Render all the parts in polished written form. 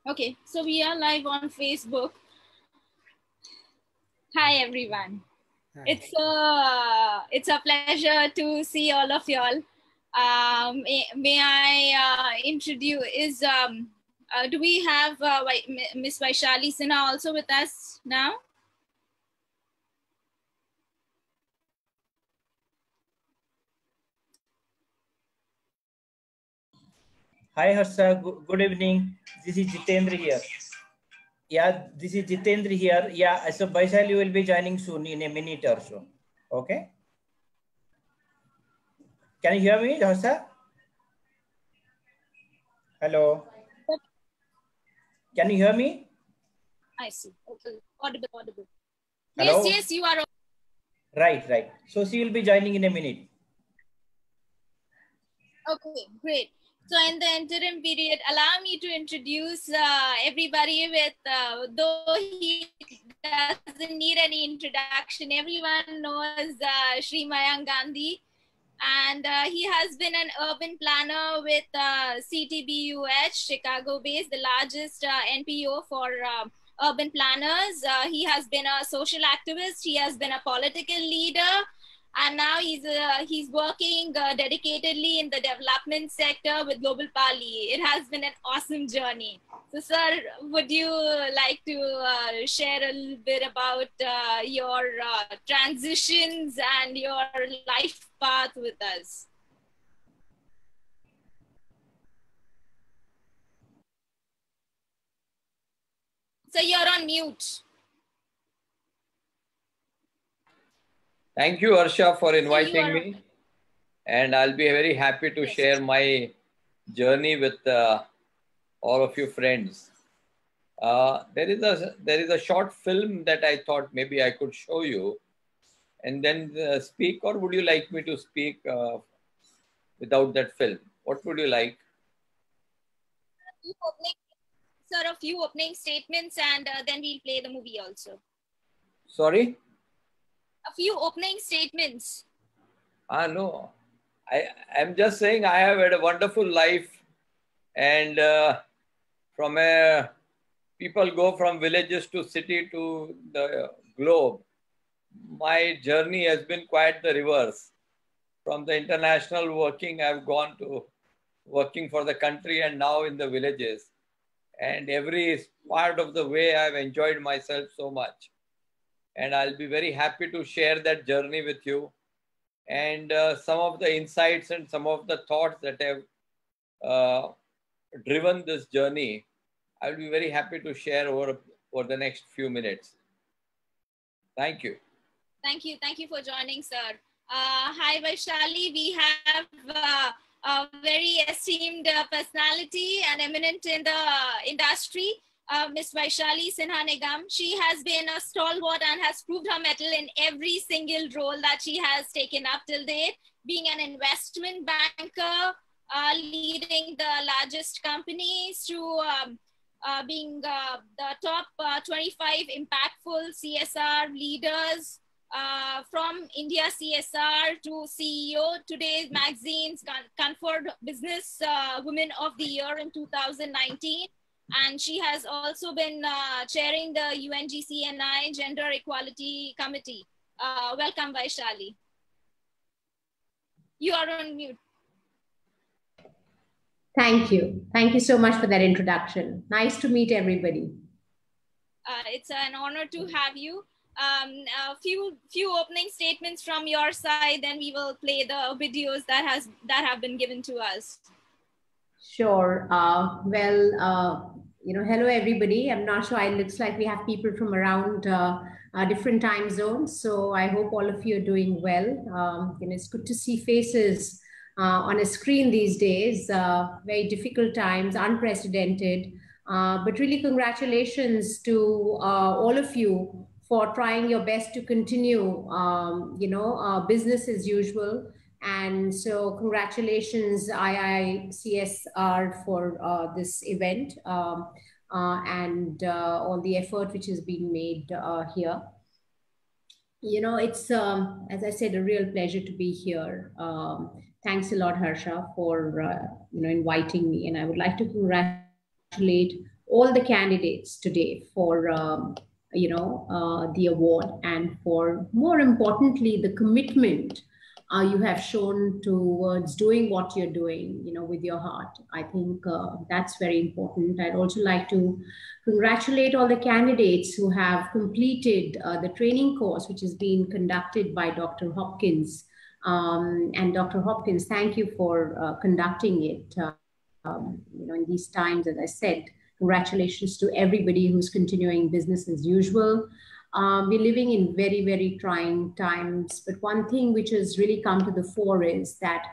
Okay, so we are live on Facebook. Hi everyone. Hi. It's a pleasure to see all of y'all. May I introduce? Do we have Miss Vaishali Sinha also with us now? Hi Harsha, good evening. This is Jitendra here. Yeah, this is Jitendra here. Yeah, so Vaishali will be joining soon in a minute or so. Okay. Can you hear me, Harsha? Hello. Can you hear me? I see. Okay. Audible. Hello? Yes, you are. Right. So she will be joining in a minute. Okay, great. So in the interim period, allow me to introduce everybody with, though he doesn't need any introduction, everyone knows Shri Mayank Gandhi. And he has been an urban planner with CTBUH, Chicago-based, the largest NPO for urban planners. He has been a social activist. He has been a political leader. And now he's working dedicatedly in the development sector with Global Parli. It has been an awesome journey. So, sir, would you like to share a little bit about your transitions and your life path with us? So you're on mute. Thank you, Harsha, for inviting me. And I'll be very happy to share my journey with all of you friends. There is a short film that I thought maybe I could show you and then speak, or would you like me to speak without that film? What would you like? Sir, a few opening statements and then we'll play the movie also. Sorry? A few opening statements. No. I'm just saying I have had a wonderful life, and people go from villages to city to the globe. My journey has been quite the reverse. From the international working, I've gone to working for the country and now in the villages. And every part of the way I've enjoyed myself so much. And I'll be very happy to share that journey with you. And some of the insights and some of the thoughts that have driven this journey, I'll be very happy to share over the next few minutes. Thank you. Thank you for joining, sir. Hi, Vaishali. We have a very esteemed personality and eminent in the industry, Miss Vaishali Nigam. She has been a stalwart and has proved her mettle in every single role that she has taken up till date, being an investment banker, leading the largest companies to being the top 25 impactful CSR leaders, from India CSR to CEO. Today's magazines conferred Business Women of the Year in 2019. And she has also been chairing the UNGCNI Gender Equality Committee. Welcome, Vaishali. You are on mute. Thank you. Thank you so much for that introduction. Nice to meet everybody. It's an honor to have you. A few opening statements from your side, then we will play the videos that have been given to us. Sure. Hello everybody. I'm not sure. It looks like we have people from around different time zones. So I hope all of you are doing well. It's good to see faces on a screen these days. Very difficult times, unprecedented. But really, congratulations to all of you for trying your best to continue, business as usual. And so congratulations, IICSR, for this event and all the effort which is being made here. It's, as I said, a real pleasure to be here. Thanks a lot, Harsha, for inviting me. And I would like to congratulate all the candidates today for the award, and for, more importantly, the commitment you have shown towards doing what you're doing, with your heart. I think that's very important. I'd also like to congratulate all the candidates who have completed the training course, which is being conducted by Dr. Hopkins. And Dr. Hopkins, thank you for conducting it. In these times, as I said, congratulations to everybody who's continuing business as usual. We're living in very, very trying times, but one thing which has really come to the fore is that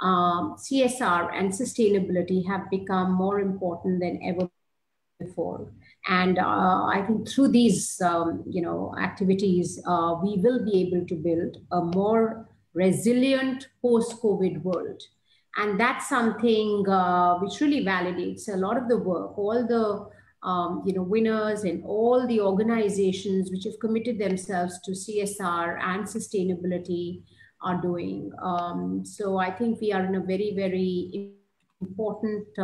CSR and sustainability have become more important than ever before. And I think through these, activities, we will be able to build a more resilient post-COVID world. And that's something which really validates a lot of the work, all the winners and all the organizations which have committed themselves to CSR and sustainability are doing. So I think we are in a very, very important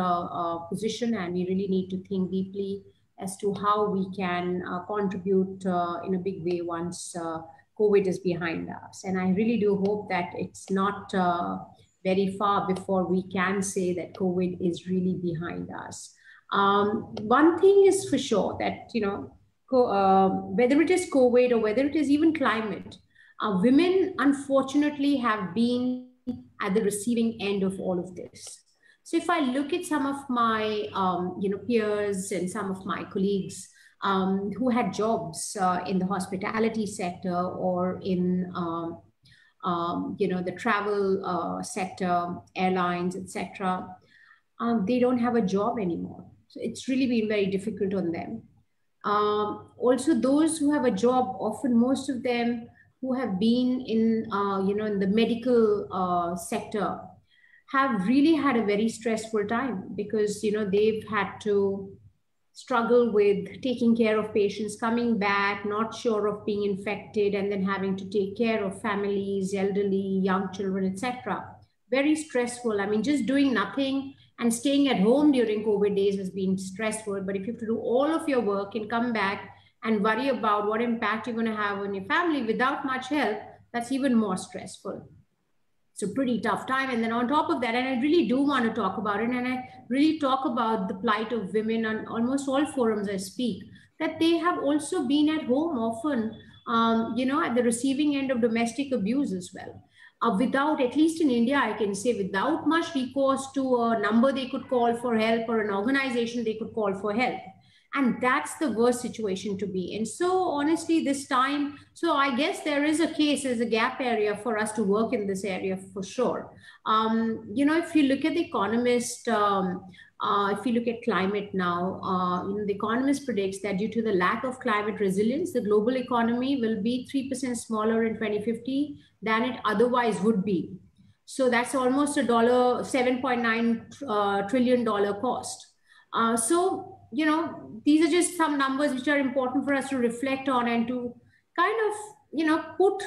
position, and we really need to think deeply as to how we can contribute in a big way once COVID is behind us. And I really do hope that it's not very far before we can say that COVID is really behind us. One thing is for sure that, whether it is COVID or whether it is even climate, women unfortunately have been at the receiving end of all of this. So if I look at some of my, peers and some of my colleagues who had jobs in the hospitality sector or in, the travel sector, airlines, etc., they don't have a job anymore. So it's really been very difficult on them. Also, those who have a job, often most of them who have been in, in the medical sector, have really had a very stressful time, because, they've had to struggle with taking care of patients coming back, not sure of being infected, and then having to take care of families, elderly, young children, etc. Very stressful. I mean, just doing nothing and staying at home during COVID days has been stressful. But if you have to do all of your work and come back and worry about what impact you're going to have on your family without much help, that's even more stressful. It's a pretty tough time. And then on top of that, and I really do want to talk about it, and I really talk about the plight of women on almost all forums I speak, that they have also been at home often, at the receiving end of domestic abuse as well. Without, at least in India, I can say, without much recourse to a number they could call for help or an organization they could call for help. And that's the worst situation to be in. So honestly, this time, so I guess there is a case, there's a gap area for us to work in this area for sure. If you look at The Economist, if you look at climate now, The Economist predicts that due to the lack of climate resilience, the global economy will be 3% smaller in 2050 than it otherwise would be. So that's almost $7.9 trillion cost. These are just some numbers which are important for us to reflect on and to kind of, put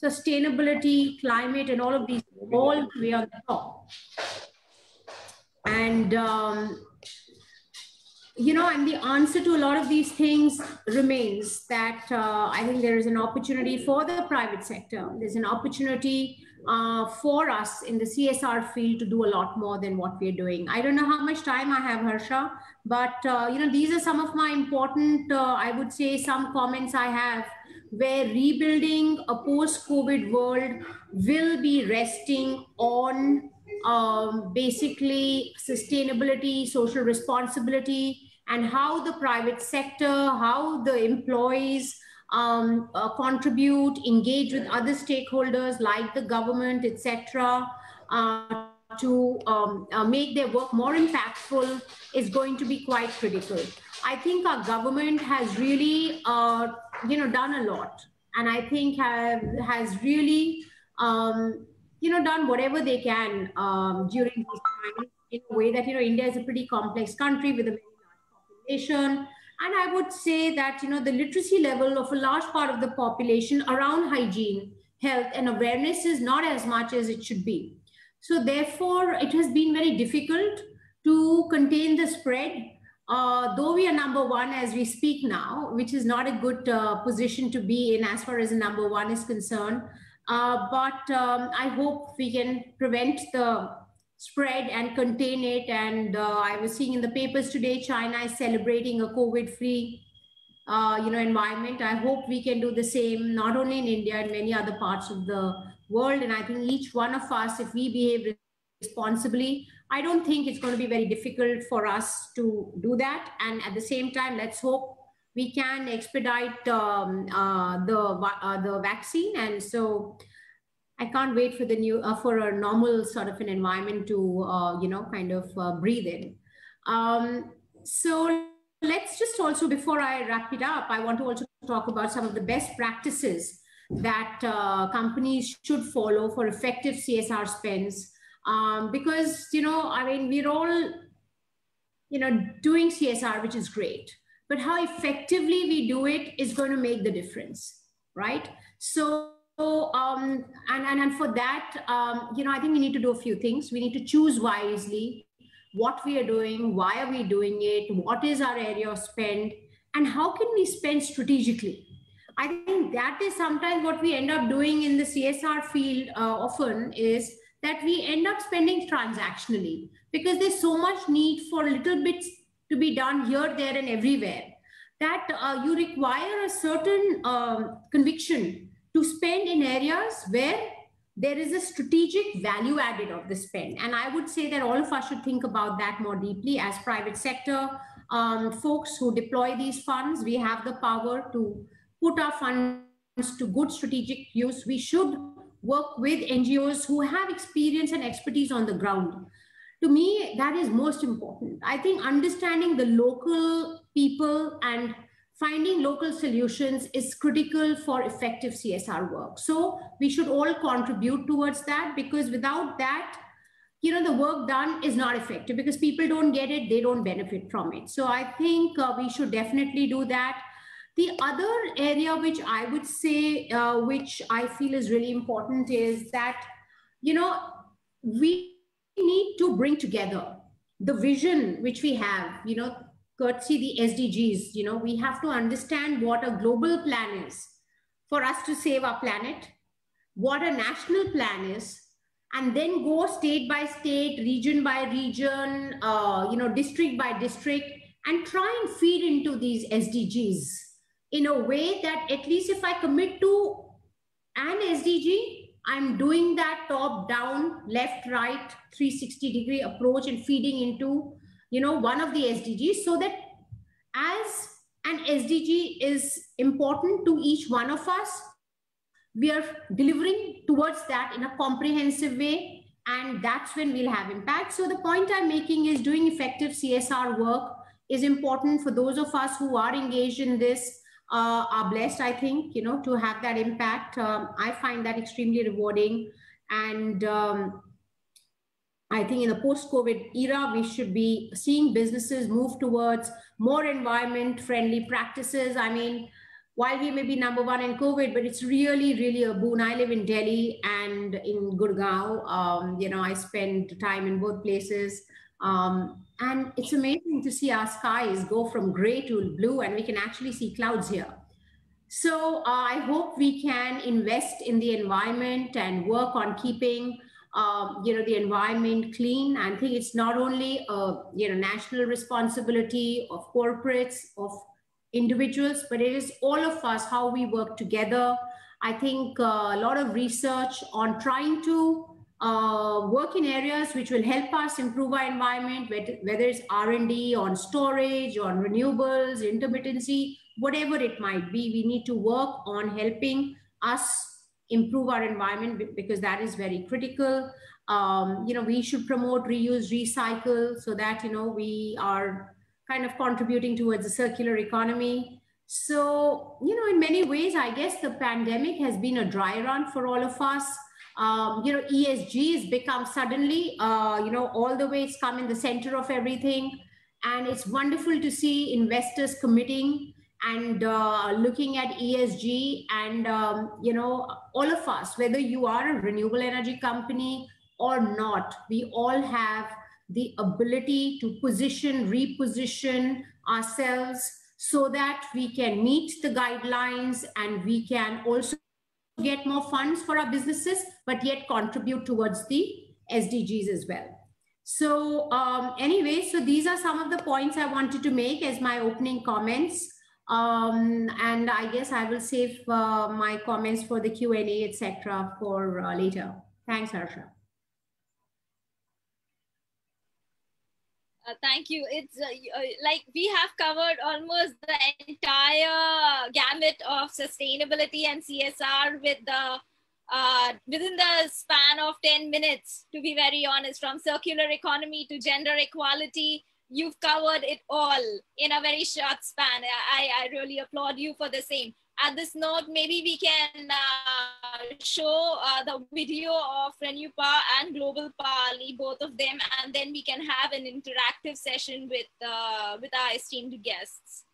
sustainability, climate, and all of these all the way on the top. And, and the answer to a lot of these things remains that I think there is an opportunity for the private sector. There's an opportunity for us in the CSR field to do a lot more than what we're doing. I don't know how much time I have, Harsha, but, these are some of my important, I would say, some comments I have, where rebuilding a post-COVID world will be resting on basically sustainability, social responsibility, and how the private sector, how the employees contribute, engage with other stakeholders like the government, etc., to make their work more impactful is going to be quite critical. I think our government has really, done a lot, and I think has really, done whatever they can during these times in a way that, India is a pretty complex country with a very large population. And I would say that, the literacy level of a large part of the population around hygiene, health, and awareness is not as much as it should be. So therefore, it has been very difficult to contain the spread. though we are number one as we speak now, which is not a good position to be in as far as a number one is concerned. But I hope we can prevent the spread and contain it. And I was seeing in the papers today, China is celebrating a COVID-free environment. I hope we can do the same, not only in India, and many other parts of the world. And I think each one of us, if we behave responsibly, I don't think it's going to be very difficult for us to do that. And at the same time, let's hope we can expedite the vaccine. And so I can't wait for the for a normal sort of an environment to breathe in. So let's just also, before I wrap it up, I want to also talk about some of the best practices that companies should follow for effective CSR spends. Because, we're all, doing CSR, which is great, but how effectively we do it is going to make the difference, right? So, and for that, I think we need to do a few things. We need to choose wisely what we are doing, why are we doing it, what is our area of spend, and how can we spend strategically. I think that is sometimes what we end up doing in the CSR field often is that we end up spending transactionally, because there's so much need for little bits to be done here, there, and everywhere, that you require a certain conviction to spend in areas where there is a strategic value added of the spend. And I would say that all of us should think about that more deeply as private sector folks who deploy these funds. We have the power to put our funds to good strategic use. We should work with NGOs who have experience and expertise on the ground. To me, that is most important. I think understanding the local people and finding local solutions is critical for effective CSR work. So we should all contribute towards that, because without that, the work done is not effective, because people don't get it, they don't benefit from it. So I think we should definitely do that. The other area which I would say, which I feel is really important, is that, we need to bring together the vision which we have, courtesy the SDGs. We have to understand what a global plan is for us to save our planet, what a national plan is, and then go state by state, region by region, district by district, and try and feed into these SDGs in a way that at least if I commit to an SDG, I'm doing that top down, left, right, 360-degree approach and feeding into, one of the SDGs, so that as an SDG is important to each one of us, we are delivering towards that in a comprehensive way, and that's when we'll have impact. So the point I'm making is doing effective CSR work is important for those of us who are engaged in this. Are blessed, I think, to have that impact. I find that extremely rewarding. And I think in the post-COVID era, we should be seeing businesses move towards more environment-friendly practices. I mean, while we may be number one in COVID, but it's really, really a boon. I live in Delhi and in Gurgaon. I spend time in both places. And it's amazing to see our skies go from gray to blue, and we can actually see clouds here. So I hope we can invest in the environment and work on keeping, the environment clean. I think it's not only a, national responsibility of corporates, of individuals, but it is all of us, how we work together. I think a lot of research on trying to work in areas which will help us improve our environment, whether it's R&D on storage, on renewables, intermittency, whatever it might be. We need to work on helping us improve our environment, because that is very critical. We should promote reuse, recycle, so that, we are kind of contributing towards a circular economy. So, in many ways, I guess the pandemic has been a dry run for all of us. ESG has become suddenly, all the way it's come in the center of everything. And it's wonderful to see investors committing and looking at ESG, and, all of us, whether you are a renewable energy company or not, we all have the ability to position, reposition ourselves so that we can meet the guidelines and we can also get more funds for our businesses, but yet contribute towards the SDGs as well. So anyway, so these are some of the points I wanted to make as my opening comments. And I guess I will save my comments for the Q&A, etc. for later. Thanks, Harsha. Thank you. It's like we have covered almost the entire gamut of sustainability and CSR with the within the span of 10 minutes, to be very honest, from circular economy to gender equality. You've covered it all in a very short span. I really applaud you for the same. At this note, maybe we can show the video of Renupa and Global Parli, both of them, and then we can have an interactive session with our esteemed guests.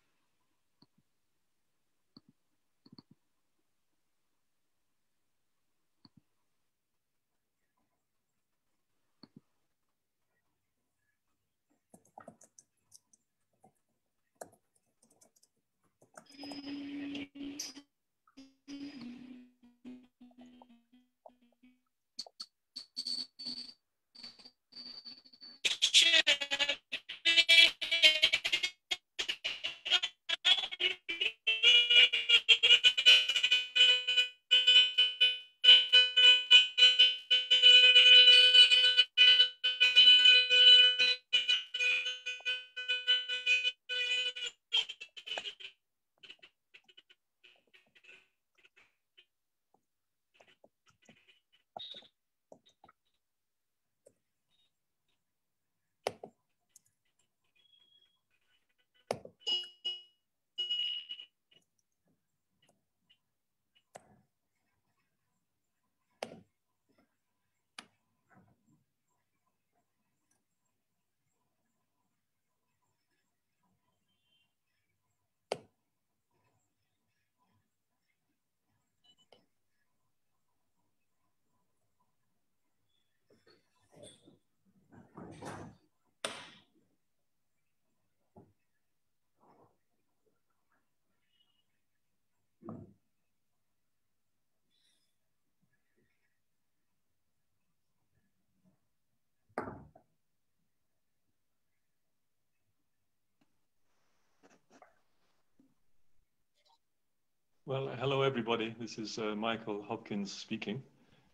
Well, hello everybody. This is Michael Hopkins speaking.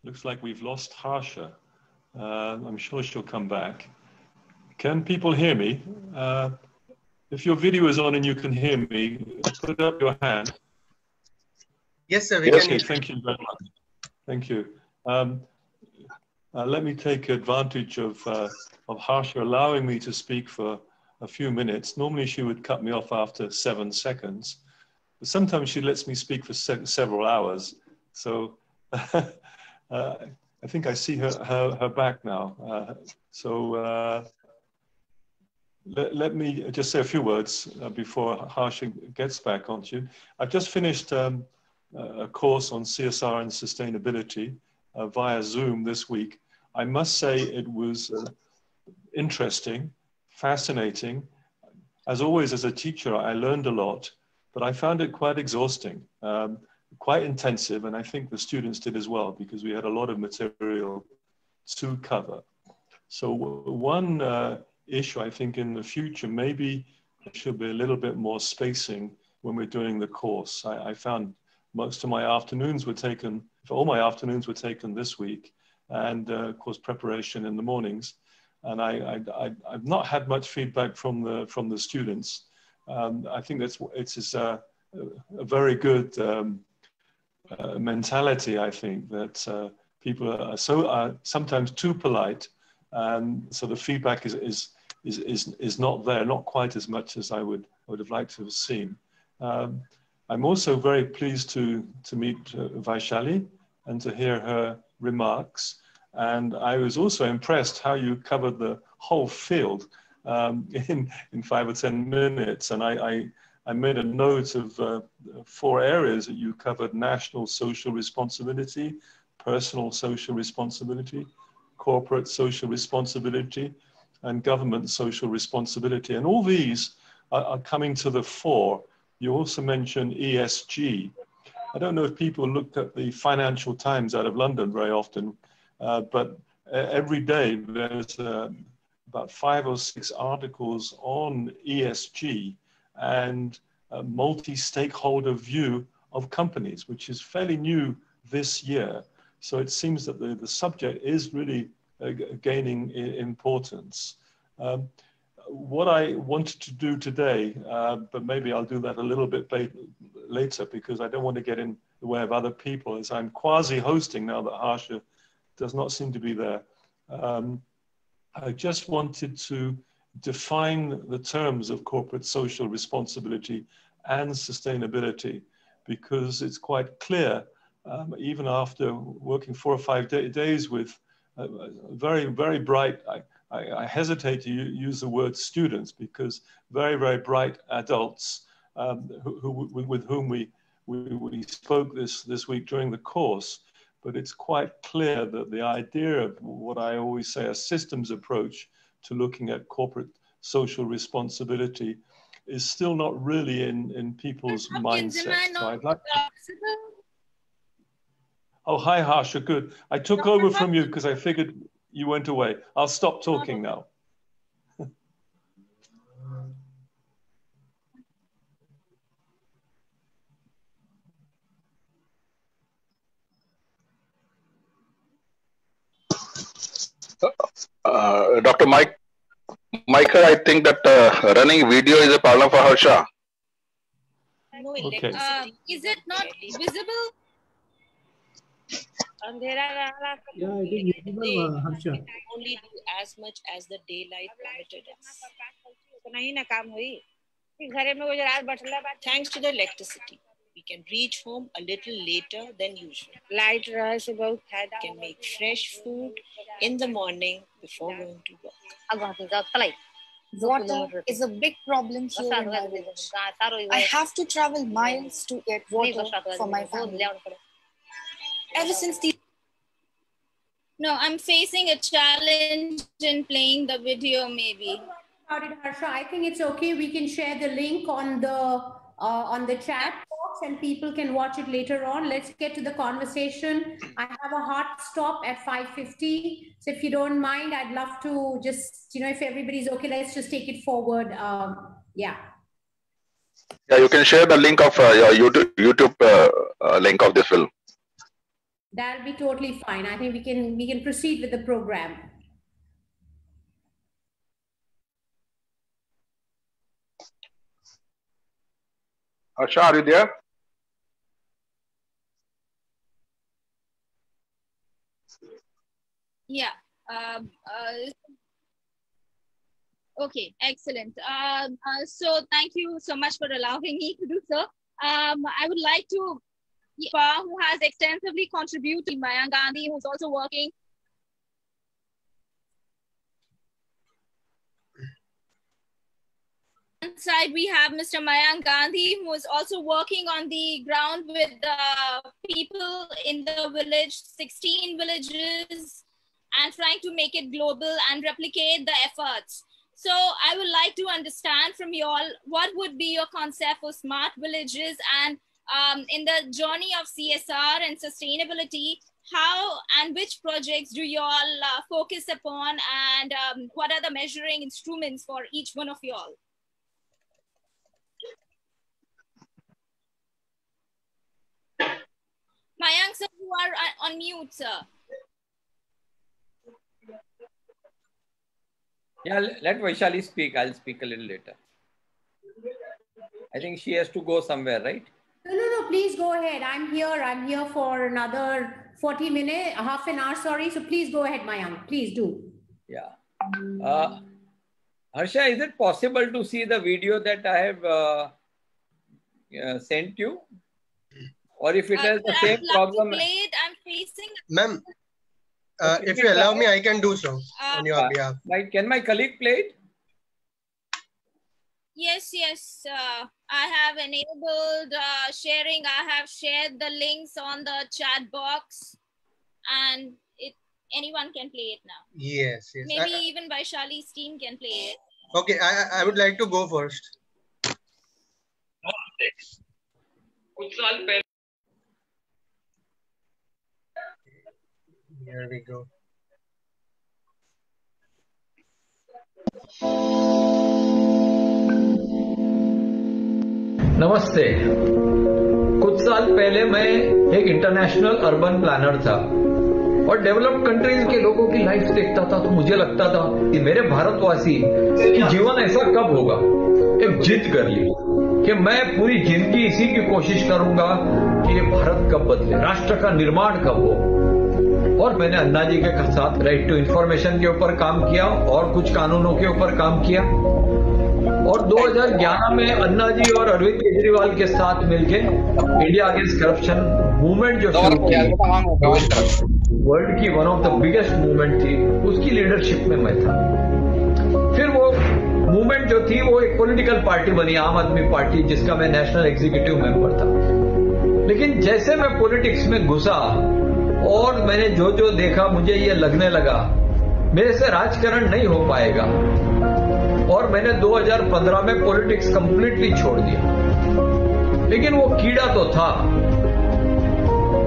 Looks like we've lost Harsha. I'm sure she'll come back. Can people hear me? If your video is on and you can hear me, put up your hand. Yes, sir. We can hear you. Thank you very much. Thank you. Let me take advantage of Harsha allowing me to speak for a few minutes. Normally she would cut me off after 7 seconds. But sometimes she lets me speak for several hours. So I think I see her back now. Let me just say a few words before Harsha gets back onto you. I've just finished a course on CSR and sustainability via Zoom this week. I must say it was interesting, fascinating. As always, as a teacher, I learned a lot. But I found it quite exhausting, quite intensive, and I think the students did as well, because we had a lot of material to cover. So one issue, I think, in the future, maybe there should be a little bit more spacing when we're doing the course. I found most of my afternoons were taken, all my afternoons were taken this week, and of course, preparation in the mornings. And I've not had much feedback from the students. I think it's a very good mentality. I think that people are sometimes too polite, and so the feedback is not there, not quite as much as I would have liked to have seen. I'm also very pleased to meet Vaishali and to hear her remarks. And I was also impressed how you covered the whole field in 5 or 10 minutes. And I made a note of 4 areas that you covered: national social responsibility, personal social responsibility, corporate social responsibility, and government social responsibility. And all these are coming to the fore. You also mentioned ESG. I don't know if people looked at the Financial Times out of London very often, but every day there's about 5 or 6 articles on ESG and a multi-stakeholder view of companies, which is fairly new this year. So it seems that the subject is really gaining importance. What I wanted to do today, but maybe I'll do that a little bit later because I don't want to get in the way of other people, as I'm quasi-hosting now that Harsha does not seem to be there. I just wanted to define the terms of corporate social responsibility and sustainability, because it's quite clear, even after working 4 or 5 days with very, very bright, I hesitate to use the word students, because very, very bright adults with whom we spoke this week during the course. But it's quite clear that the idea of what I always say, a systems approach to looking at corporate social responsibility is still not really in people's mindset. So I'd like to... Oh, hi, Harsha, good. I took over from you because I figured you went away. I'll stop talking now. Dr. Michael, I think that running video is a problem for Harsha. Okay. Is it not visible? Yeah, it is visible, Harsha. Only do as much as the daylight permitted us. Thanks to the electricity, we can reach home a little later than usual. Can make fresh food in the morning before going to work. Water is a big problem here in my village. I have to travel miles to get water for my family. Ever since the... No, I'm facing a challenge in playing the video maybe. Harsha, I think it's okay. We can share the link on the chat box and people can watch it later on. Let's get to the conversation. I have a hard stop at 5:50. So if you don't mind, I'd love to just, if everybody's okay, let's just take it forward. Yeah. Yeah, you can share the link of your YouTube link of this film. That'll be totally fine. I think we can proceed with the program. Harsha, are you there? Yeah. Okay, excellent. So thank you so much for allowing me to do so. I would like to, who has extensively contributed, Mayank Gandhi, who's also working. On side, we have Mr. Mayank Gandhi, who is also working on the ground with the people in the village, 16 villages, and trying to make it global and replicate the efforts. So I would like to understand from you all, what would be your concept for smart villages, and in the journey of CSR and sustainability, how and which projects do you all focus upon, and what are the measuring instruments for each one of you all? Mayank sir, you are on mute, sir. Yeah, let Vaishali speak. I'll speak a little later. I think she has to go somewhere, right? No, please go ahead. I'm here for another 40 minutes, half an hour, sorry. So please go ahead, Mayank. Please do. Yeah. Harsha, is it possible to see the video that I have sent you? Or if it has the same problem. I'm facing. Ma'am, if you allow me, I can do so on your behalf. Can my colleague play it? Yes. I have enabled sharing. I have shared the links on the chat box, and Anyone can play it now. Yes. Maybe even Vaishali's team can play it. Okay, I would like to go first. Here we go. नमस्ते। कुछ साल पहले मैं एक international urban planner था और developed countries के लोगों की लाइफ देखता था तो मुझे लगता था कि मेरे भारतवासी की जीवन ऐसा कब होगा। एक जिद कर ली कि मैं पूरी जिंदगी इसी की कोशिश करूंगा कि ये भारत कब बदले, राष्ट्र का निर्माण कब हो। और मैंने अन्ना जी के साथ राइट टू इंफॉर्मेशन के ऊपर काम किया और कुछ कानूनों के ऊपर काम किया और 2011 में अन्ना जी और अरविंद केजरीवाल के साथ मिलके इंडिया अगेंस्ट करप्शन मूवमेंट जो शुरू की, वर्ल्ड की one of the biggest movement थी, उसकी लीडरशिप में मैं था। फिर वो मूवमेंट जो थी वो एक पॉलिटिकल पार्टी बनी, आम आदमी पार्टी, जिसका मैं नेशनल एग्जीक्यूटिव मेंबर था। लेकिन जैसे मैं पॉलिटिक्स में घुसा और मैंने जो जो देखा, मुझे ये लगने लगा मेरे से राजकारण नहीं हो पाएगा और मैंने 2015 में पॉलिटिक्स कंप्लीटली छोड़ दिया। लेकिन वो कीड़ा तो था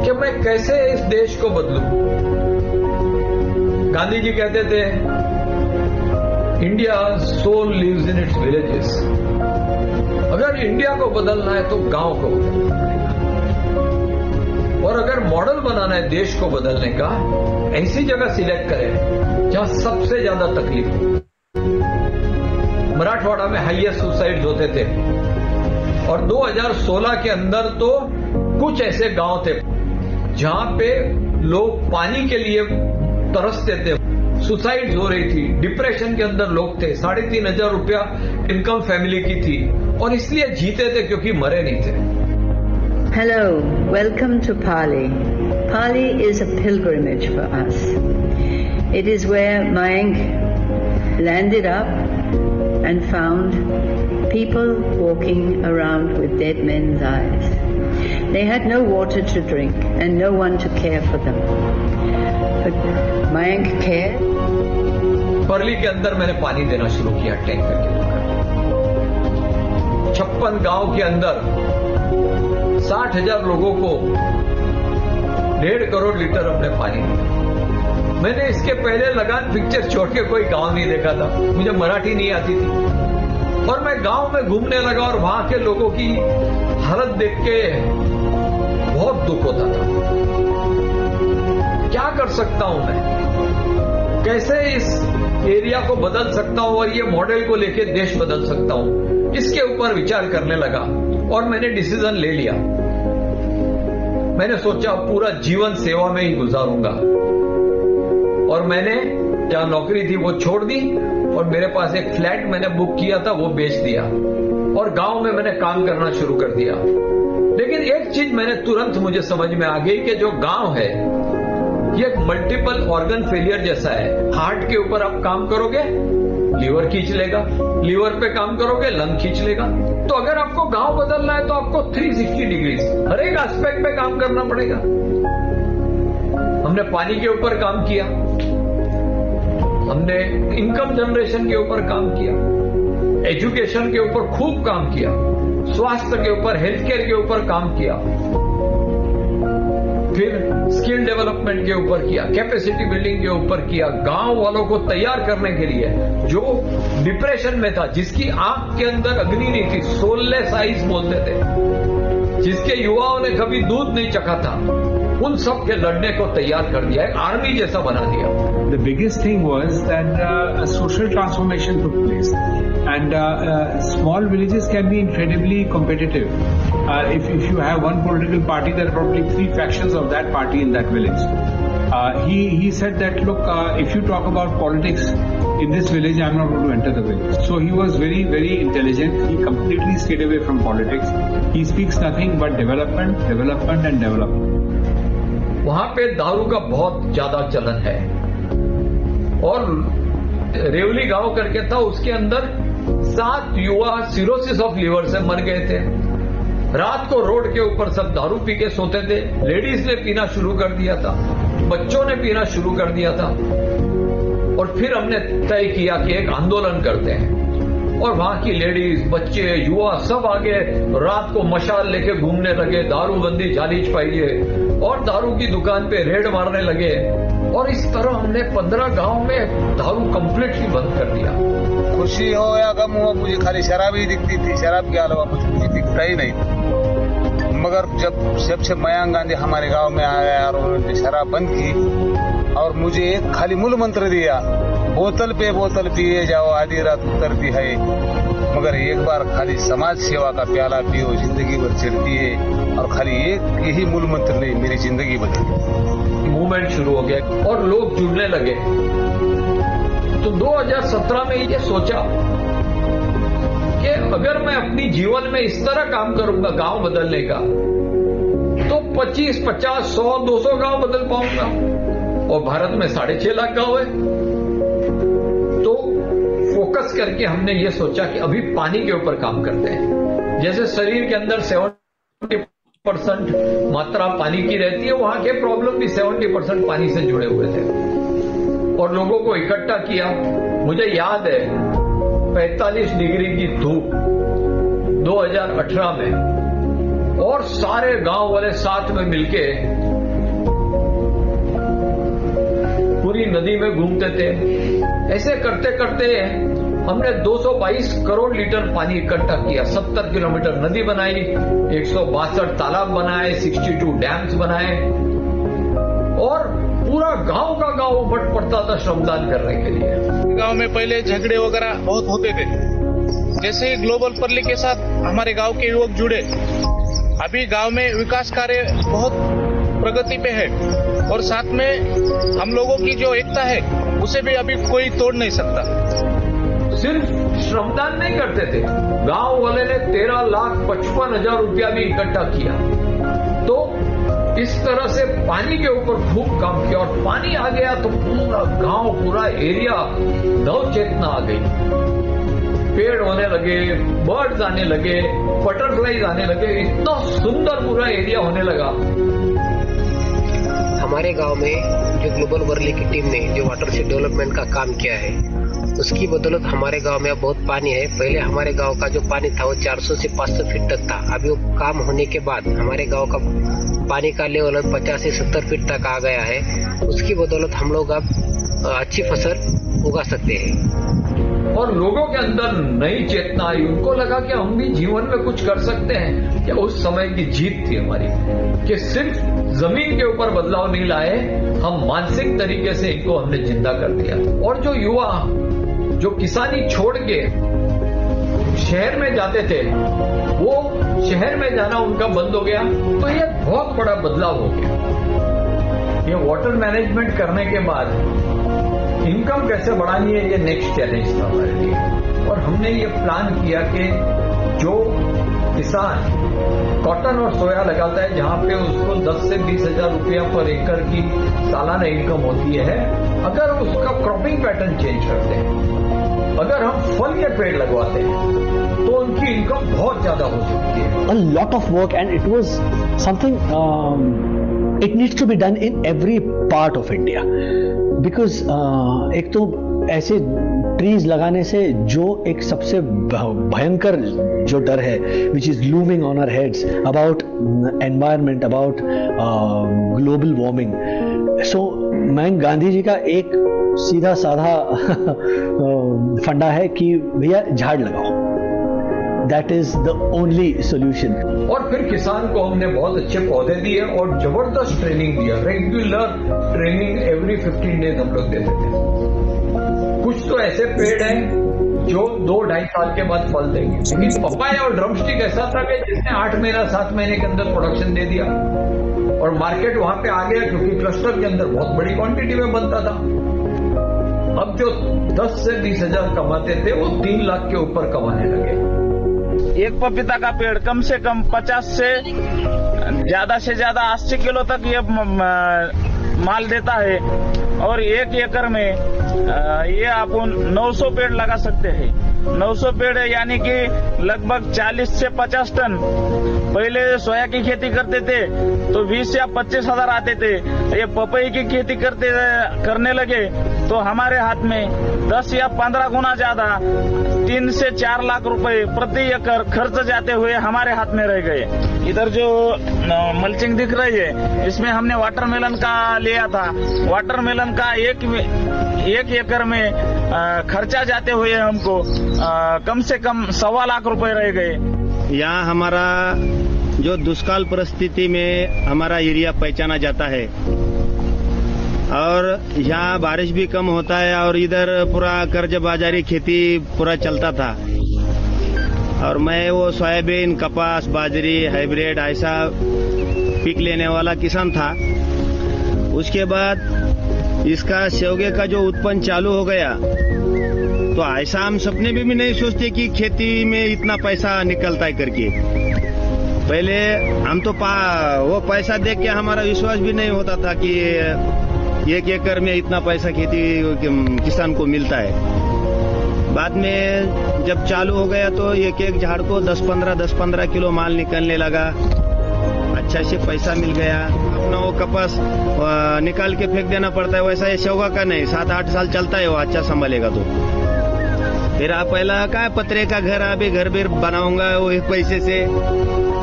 कि मैं कैसे इस देश को बदलूं। गांधी जी कहते थे India soul lives in its villages. अगर इंडिया को बदलना है तो गांव को बदलना पड़ेगा और अगर मॉडल बनाना है देश को बदलने का, ऐसी जगह सिलेक्ट करें जहां सबसे ज्यादा तकलीफ हो। मराठवाड़ा में हाईएस्ट सुसाइड होते थे और 2016 के अंदर तो कुछ ऐसे गांव थे जहां पे लोग पानी के लिए तरसते थे, सुसाइड हो रही थी, डिप्रेशन के अंदर लोग थे। 3,500 रुपया इनकम फैमिली की थी और इसलिए जीते थे क्योंकि मरे नहीं थे। Hello, welcome to Parli. Parli is a pilgrimage for us. It is where Mayank landed up and found people walking around with dead men's eyes. They had no water to drink and no one to care for them. But Mayank cared. परली के अंदर मैंने पानी देना शुरू किया tanker के द्वारा। 56 गांव के अंदर 60,000 लोगों को 1.5 करोड़ लीटर हमने पानी दिया। मैंने इसके पहले लगान पिक्चर छोड़ के कोई गांव नहीं देखा था, मुझे मराठी नहीं आती थी और मैं गांव में घूमने लगा और वहां के लोगों की हालत देख के बहुत दुख होता था। क्या कर सकता हूं मैं, कैसे इस एरिया को बदल सकता हूं और ये मॉडल को लेके देश बदल सकता हूं, इसके ऊपर विचार करने लगा और मैंने डिसीजन ले लिया। मैंने सोचा पूरा जीवन सेवा में ही गुजारूंगा और मैंने जहां नौकरी थी वो छोड़ दी और मेरे पास एक फ्लैट मैंने बुक किया था वो बेच दिया और गांव में मैंने काम करना शुरू कर दिया। लेकिन एक चीज मैंने तुरंत मुझे समझ में आ गई कि जो गांव है ये एक मल्टीपल ऑर्गन फेलियर जैसा है। हार्ट के ऊपर आप काम करोगे लीवर खींच लेगा, लीवर पे काम करोगे लंग खींच लेगा। तो अगर आपको गांव बदलना है तो आपको 360 डिग्री हर एक एस्पेक्ट पे काम करना पड़ेगा। हमने पानी के ऊपर काम किया, हमने इनकम जनरेशन के ऊपर काम किया, एजुकेशन के ऊपर खूब काम किया, स्वास्थ्य के ऊपर, हेल्थ केयर के ऊपर काम किया, फिर स्किल डेवलपमेंट के ऊपर किया, कैपेसिटी बिल्डिंग के ऊपर किया। गांव वालों को तैयार करने के लिए जो डिप्रेशन में था, जिसकी आंख के अंदर अग्नि नहीं थी, सोललेस आइज बोलते थे, जिसके युवाओं ने कभी दूध नहीं चखा था, उन सब के लड़ने को तैयार कर दिया, एक आर्मी जैसा बना दिया। The biggest thing was that a social transformation took place, and small villages can be incredibly competitive. If you have one political party, there are probably 3 factions of that party in that village. He said that look, if you talk about politics in this village, I'm not going to enter the village. So he was very, very intelligent. He completely stayed away from politics. He speaks nothing but development, development and development. वहां पे दारू का बहुत ज्यादा चलन है और रेवली गांव करके था, उसके अंदर 7 युवा सिरोसिस ऑफ लीवर से मर गए थे। रात को रोड के ऊपर सब दारू पी के सोते थे, लेडीज ने पीना शुरू कर दिया था। बच्चों ने पीना शुरू कर दिया था। और फिर हमने तय किया कि एक आंदोलन करते हैं, और वहां की लेडीज, बच्चे, युवा सब आगे रात को मशाल लेके घूमने लगे, दारूबंदी जारी चाहिए, और दारू की दुकान पे रेड मारने लगे। और इस तरह हमने 15 गांव में दारू कंप्लीटली बंद कर दिया। खुशी हो या गम हो, मुझे खाली शराब ही दिखती थी, शराब के अलावा मुझे दिखता ही नहीं था। मगर जब से मयंक गांधी हमारे गांव में आया और उन्होंने शराब बंद की, और मुझे एक खाली मूल मंत्र दिया, बोतल पे बोतल पिए जाओ, आधी रात उतरती है, मगर एक बार खाली समाज सेवा का प्याला पियो, जिंदगी भर चढ़ती है। और खाली एक यही मूल मंत्र ने मेरी जिंदगी बदली। मूवमेंट शुरू हो गया और लोग जुड़ने लगे। तो 2017 में ये सोचा कि अगर मैं अपनी जीवन में इस तरह काम करूंगा गांव बदलने का, तो 25, 50, 100, 200 गांव बदल पाऊंगा। और भारत में 6.5 लाख गांव है। तो फोकस करके हमने ये सोचा कि अभी पानी के ऊपर काम करते हैं। जैसे शरीर के अंदर 70% मात्रा पानी की रहती है, वहां के प्रॉब्लम भी 70% पानी से जुड़े हुए थे। और लोगों को इकट्ठा किया। मुझे याद है 45 डिग्री की धूप 2018 में, और सारे गांव वाले साथ में मिलके पूरी नदी में घूमते थे। ऐसे करते करते हमने 222 करोड़ लीटर पानी इकट्ठा किया, 70 किलोमीटर नदी बनाई, 162 तालाब बनाए, 62 डैम्स बनाए, और पूरा गांव का गांव उमट पड़ता था श्रमदान करने के लिए। गांव में पहले झगड़े वगैरह बहुत होते थे। जैसे ग्लोबल परली के साथ हमारे गांव के युवक जुड़े, अभी गांव में विकास कार्य बहुत प्रगति पे है, और साथ में हम लोगों की जो एकता है उसे भी अभी कोई तोड़ नहीं सकता। सिर्फ श्रमदान नहीं करते थे, गांव वाले ने 13,55,000 रुपया भी इकट्ठा किया। तो इस तरह से पानी के ऊपर खूब काम किया, और पानी आ गया तो पूरा गांव, पूरा एरिया नव चेतना आ गई। पेड़ होने लगे, बर्ड्स आने लगे, बटरफ्लाईज आने लगे, इतना सुंदर पूरा एरिया होने लगा। हमारे गांव में जो ग्लोबल वर्ली की टीम ने जो वाटर से डेवलपमेंट का काम किया है, उसकी बदौलत हमारे गांव में अब बहुत पानी है। पहले हमारे गांव का जो पानी था वो 400 से 500 फीट तक था। अभी वो काम होने के बाद हमारे गांव का पानी का लेवल 50 से 70 फीट तक आ गया है। उसकी बदौलत हम लोग अब अच्छी फसल उगा सकते हैं। और लोगों के अंदर नई चेतना आई, उनको लगा कि हम भी जीवन में कुछ कर सकते हैं। कि उस समय की जीत थी हमारी, कि सिर्फ जमीन के ऊपर बदलाव नहीं लाए, हम मानसिक तरीके से इनको हमने जिंदा कर दिया। और जो युवा जो किसानी छोड़ के शहर में जाते थे, वो शहर में जाना उनका बंद हो गया। तो ये बहुत बड़ा बदलाव हो गया। ये वाटर मैनेजमेंट करने के बाद इनकम कैसे बढ़ानी है, ये नेक्स्ट चैलेंज था हमारे लिए। और हमने ये प्लान किया कि जो किसान कॉटन और सोया लगाता है, जहां पे उसको 10 से 20,000 रुपया पर एकड़ की सालाना इनकम होती है, अगर उसका क्रॉपिंग पैटर्न चेंज करते हैं, अगर हम फल के पेड़ लगवाते हैं, तो उनकी इनकम बहुत ज्यादा हो सकती है। A lot of work, and it was something it needs to be done in every part of India, because एक तो ऐसे ट्रीज लगाने से जो एक सबसे भयंकर जो डर है, which is looming on our heads about environment, about global warming. So Mayank Gandhi ji का एक सीधा साधा फंडा है कि भैया झाड़ लगाओ, that is the only solution. और फिर किसान को हमने बहुत अच्छे पौधे दिए और जबरदस्त ट्रेनिंग दिया, रेगुलर ट्रेनिंग एवरी 15 डेज हम लोग देते थे। कुछ तो ऐसे पेड़ हैं जो 2-2.5 साल के बाद फल देंगे, लेकिन पपाया और ड्रमस्टिक ऐसा था कि जिसने 8 महीना 7 महीने के अंदर प्रोडक्शन दे दिया, और मार्केट वहां पे आ गया, क्योंकि क्लस्टर के अंदर बहुत बड़ी क्वांटिटी में बनता था। अब जो 10 से 20,000 कमाते थे, वो 3 लाख के ऊपर कमाने लगे। एक पपीता का पेड़ कम से कम 50 से ज्यादा 80 किलो तक ये माल देता है, और 1 एकड़ में ये आप 900 पेड़ लगा सकते हैं। 900 पेड़ है, यानी कि लगभग 40 से 50 टन। पहले सोया की खेती करते थे तो 20 या 25 हजार आते थे। ये पपई की खेती करने लगे तो हमारे हाथ में 10 या 15 गुना ज्यादा 3 से 4 लाख रुपए प्रति एकड़ खर्च जाते हुए हमारे हाथ में रह गए। इधर जो मल्चिंग दिख रही है इसमें हमने वाटरमेलन का लिया था। वाटरमेलन का एक एकड़ में खर्चा जाते हुए हमको कम से कम 1.25 लाख रुपए रह गए। यहाँ हमारा जो दुष्काल परिस्थिति में हमारा एरिया पहचाना जाता है और यहाँ बारिश भी कम होता है और इधर पूरा कर्ज बाजारी खेती पूरा चलता था और मैं वो सोयाबीन, कपास, बाजरी, हाइब्रिड ऐसा पीक लेने वाला किसान था। उसके बाद इसका सेवगे का जो उत्पन्न चालू हो गया तो ऐसा हम सपने में भी नहीं सोचते कि खेती में इतना पैसा निकलता है करके। पहले हम तो वो पैसा देख के हमारा विश्वास भी नहीं होता था कि 1 एकड़ में इतना पैसा खेती किसान को मिलता है। बाद में जब चालू हो गया तो एक झाड़ को 10-15 किलो माल निकलने लगा। अच्छा से पैसा मिल गया। अपना वो कपास निकाल के फेंक देना पड़ता है, वैसा ये सेवगा का नहीं, 7-8 साल चलता है वो, अच्छा संभालेगा तो। फिर आप पहला क्या पतरे का घर, अभी घर भी बनाऊंगा वो पैसे से,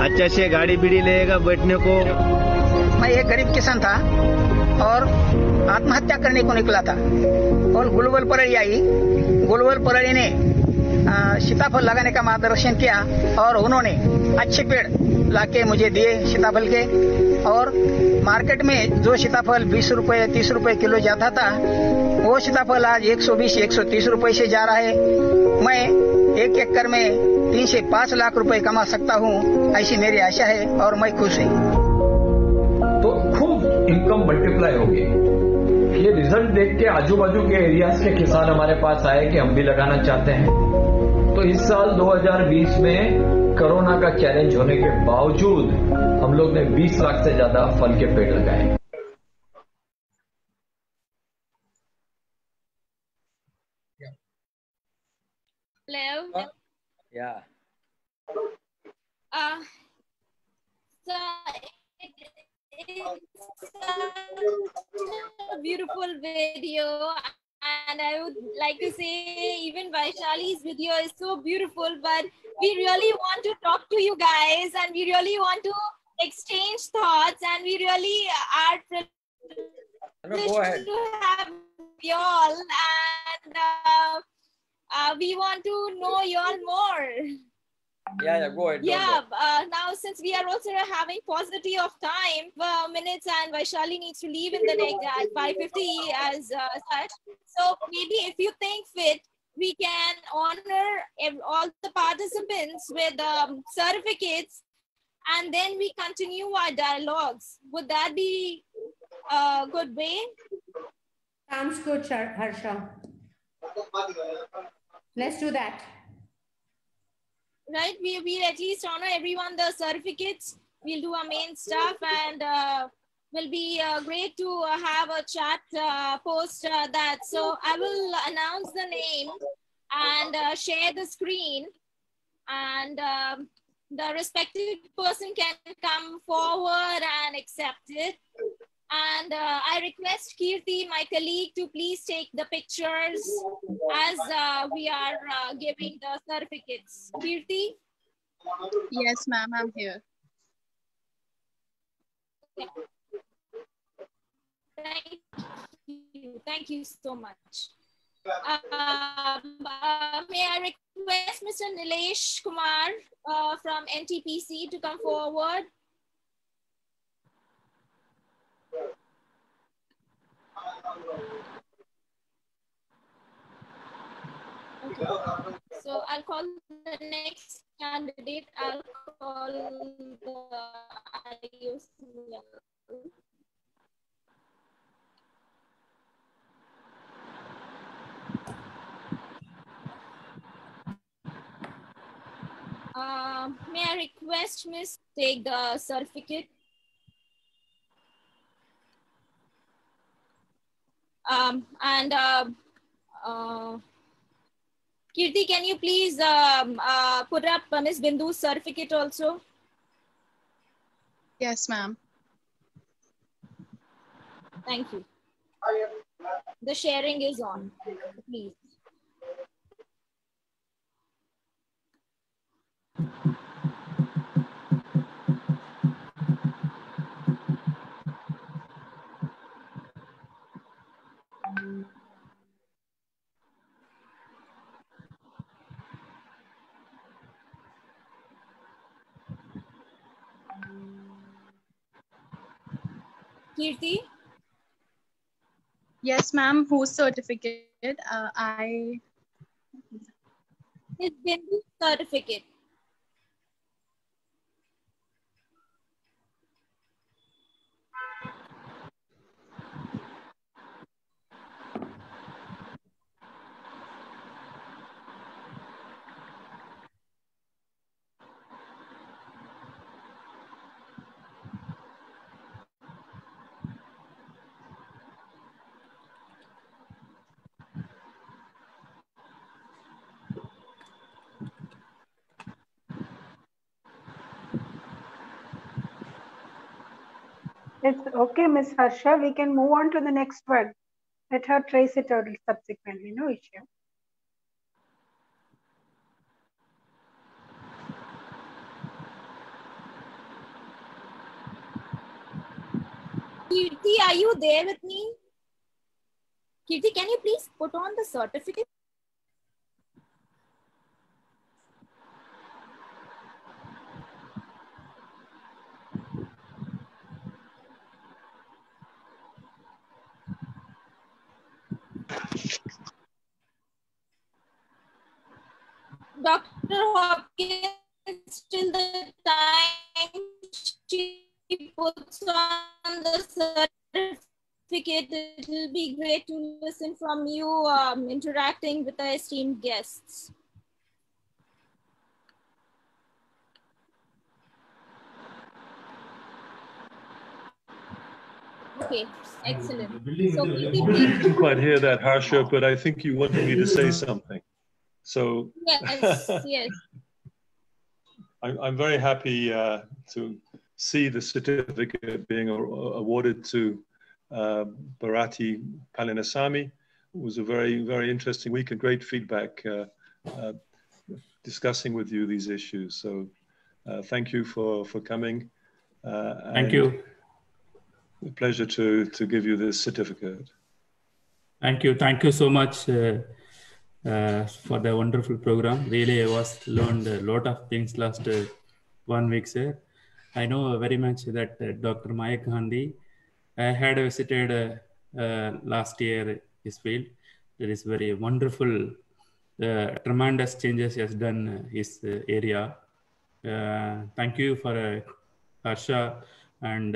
अच्छा से गाड़ी बीड़ी लेगा बैठने को। मैं एक गरीब किसान था और आत्महत्या करने को निकला था और ग्लोबल परली आई। ग्लोबल परली ने सीताफल लगाने का मार्गदर्शन किया और उन्होंने अच्छे पेड़ लाके मुझे दिए सीताफल के। और मार्केट में जो सीताफल 20 रुपए 30 रुपए किलो जाता था वो सीताफल आज 120-130 रुपए से जा रहा है। मैं 1 एकड़ में 3 से 5 लाख रुपए कमा सकता हूँ, ऐसी मेरी आशा है और मैं खुश हूँ। तो खूब इनकम मल्टीप्लाई होगी। ये रिजल्ट देख के आजू बाजू के एरियाज के किसान हमारे पास आए कि हम भी लगाना चाहते हैं। तो इस साल 2020 में कोरोना का चैलेंज होने के बावजूद हम लोग ने 20 लाख से ज्यादा फल के पेड़ लगाए। Hello. Yeah. So it's a beautiful video, and I would like to say even Vaishali's video is so beautiful, but we really want to talk to you guys and we really want to exchange thoughts, and we really are privileged to have you all, and we want to know you all more. Yeah, go ahead. Now since we are also having paucity of time, minutes, and Vaishali needs to leave in the next at 5:50 as such. So maybe if you think fit, we can honor all the participants with certificates, and then we continue our dialogues. Would that be a good way? Sounds good, Harsha. Let's do that. Right, we'll at least honor everyone the certificates. We'll do our main stuff, and will be great to have a chat post that. So I will announce the name and share the screen, and the respective person can come forward and accept it. And I request Kirti, my colleague, to please take the pictures as we are giving the certificates. Kirti? Yes, ma'am, I'm here. Okay. Thank you so much. May I request Mr. Nilesh Kumar from NTPC to come forward? Okay. So I'll call the next candidate. I'll call the IOC. May I request Miss take the certificate? Kirti, can you please put up Ms. Bindu's certificate also? Yes, ma'am. Thank you. The sharing is on, please. Kirti? Yes, ma'am. Whose certificate? Ms. Bindu's certificate. It's okay, Miss Harsha. We can move on to the next one. Let her trace it out subsequently. No issue. Kirti, are you there with me? Kirti, can you please put on the certificate? Dr. Hopkins, till the time she puts on the certificate, it will be great to listen from you interacting with our esteemed guests. Okay, excellent. So, I didn't quite hear that, Harsha, but I think you wanted me to say something. So yes, yes. I'm very happy to see the certificate being awarded to Bharati Palanisamy. It was a very, very interesting week and great feedback discussing with you these issues. So thank you for coming. Thank you. A pleasure to give you this certificate. Thank you. Thank you so much for the wonderful program. Really, I was learned a lot of things last 1 week, sir. I know very much that Dr. Mayank Gandhi, I had visited last year his field. There is very wonderful, tremendous changes he has done his area. Thank you for Harsha and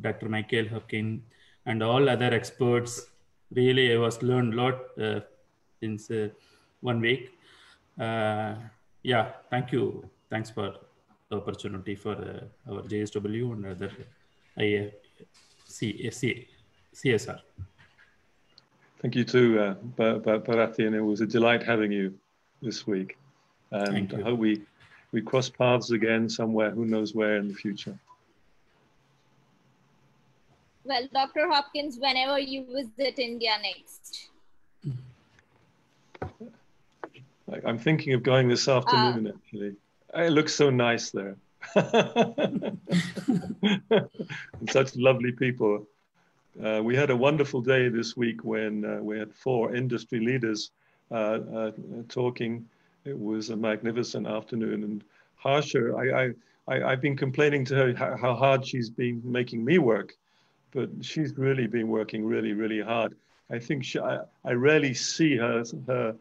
Dr. Michael Hopkins and all other experts. Really, I was learned a lot since 1 week. Yeah, thank you. Thanks for the opportunity for our JSW and other CSR. Thank you too, Bharati, and it was a delight having you this week. And I hope we cross paths again somewhere, who knows where in the future. Well, Dr. Hopkins, whenever you visit India next. I'm thinking of going this afternoon, actually. It looks so nice there. And such lovely people. We had a wonderful day this week when we had 4 industry leaders talking. It was a magnificent afternoon. And Harsha, I've been complaining to her how hard she's been making me work, but she's really been working really, really hard. I think I rarely see her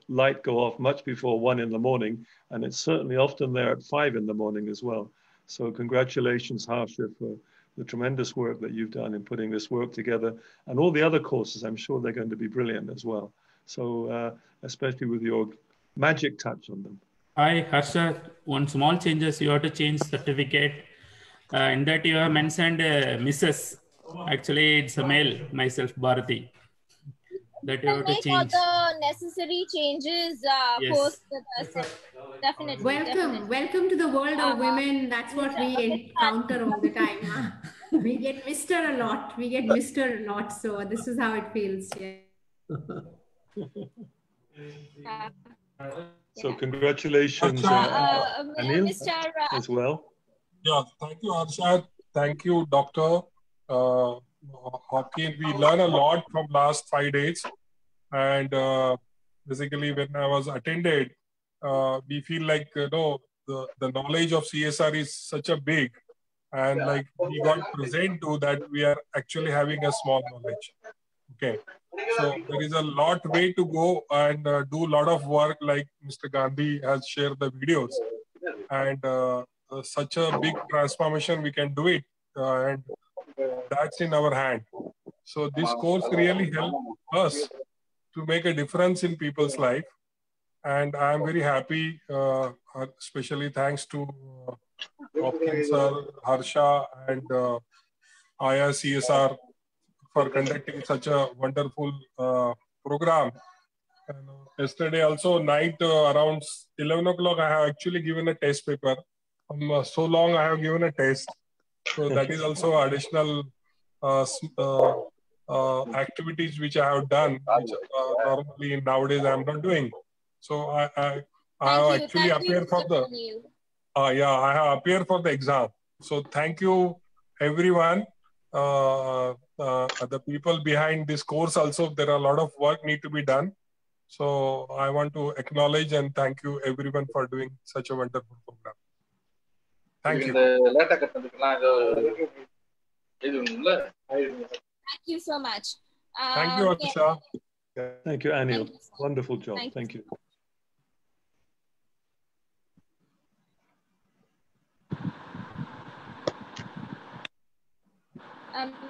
light go off much before 1 in the morning, and it's certainly often there at 5 in the morning as well. So congratulations, Harsha, for the tremendous work that you've done in putting this work together, and all the other courses. I'm sure they're going to be brilliant as well. So especially with your magic touch on them. Hi, Harsha. One small changes, you have to change certificate. In that you have mentioned Mrs. Actually, it's a male, myself, Bharati. that you have to Make all change. the necessary changes Yes. post the session. Definitely. Welcome to the world of women. That's what we encounter all the time. We get Mr. a lot. We get Mr. a lot. So this is how it feels. Yeah. So congratulations, Anil, as well. Yeah, thank you, Arshad. Thank you, Dr. Hopkins. We learn a lot from last 5 days. And basically, when I was attended, we feel like, the knowledge of CSR is such a big, and like we got present to that we are actually having a small knowledge. Okay. So there is a lot way to go and do a lot of work, like Mr. Gandhi has shared the videos, and such a big transformation we can do it, and that's in our hand. So this course really helped us to make a difference in people's life, and I'm very happy, especially thanks to Hopkins sir, Harsha, and IRCSR for conducting such a wonderful program. And, yesterday also night around 11 o'clock, I have actually given a test paper. So long I have given a test. So that is also additional activities which I have done, which normally nowadays I am not doing. So I have actually appeared for the I have appeared for the exam. So thank you everyone. The people behind this course also, there are a lot of work need to be done. So I want to acknowledge and thank you everyone for doing such a wonderful program. Thank you. Thank you so much. Thank you, Aksha. Thank you, Anil. Wonderful job. Thank you.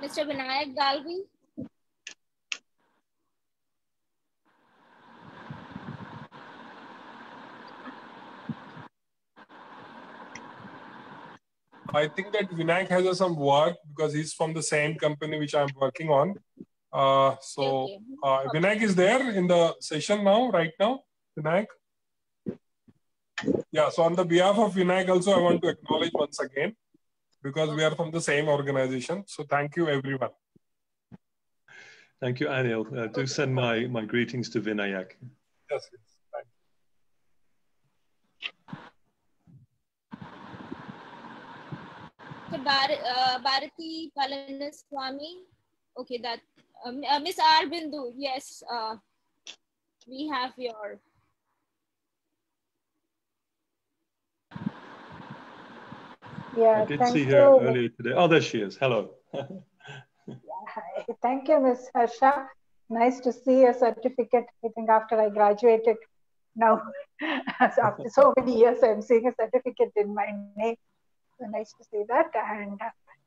Mr. Mayank Gandhi. I think that Vinayak has some work because he's from the same company which I'm working on. Vinayak is there in the session now, right now, Vinayak? Yeah, so on the behalf of Vinayak also, I want to acknowledge once again, because we are from the same organization. So thank you, everyone. Thank you, Anil. Do send my greetings to Vinayak. Yes, yes. Bharati Palaniswamy. Okay, that Miss R. Bindu. Yes, we have your. I did see her earlier today. Oh, there she is. Hello. Thank you, Ms. Harsha. Nice to see a certificate. I think after I graduated, now after so many years, I'm seeing a certificate in my name. So nice to see that. And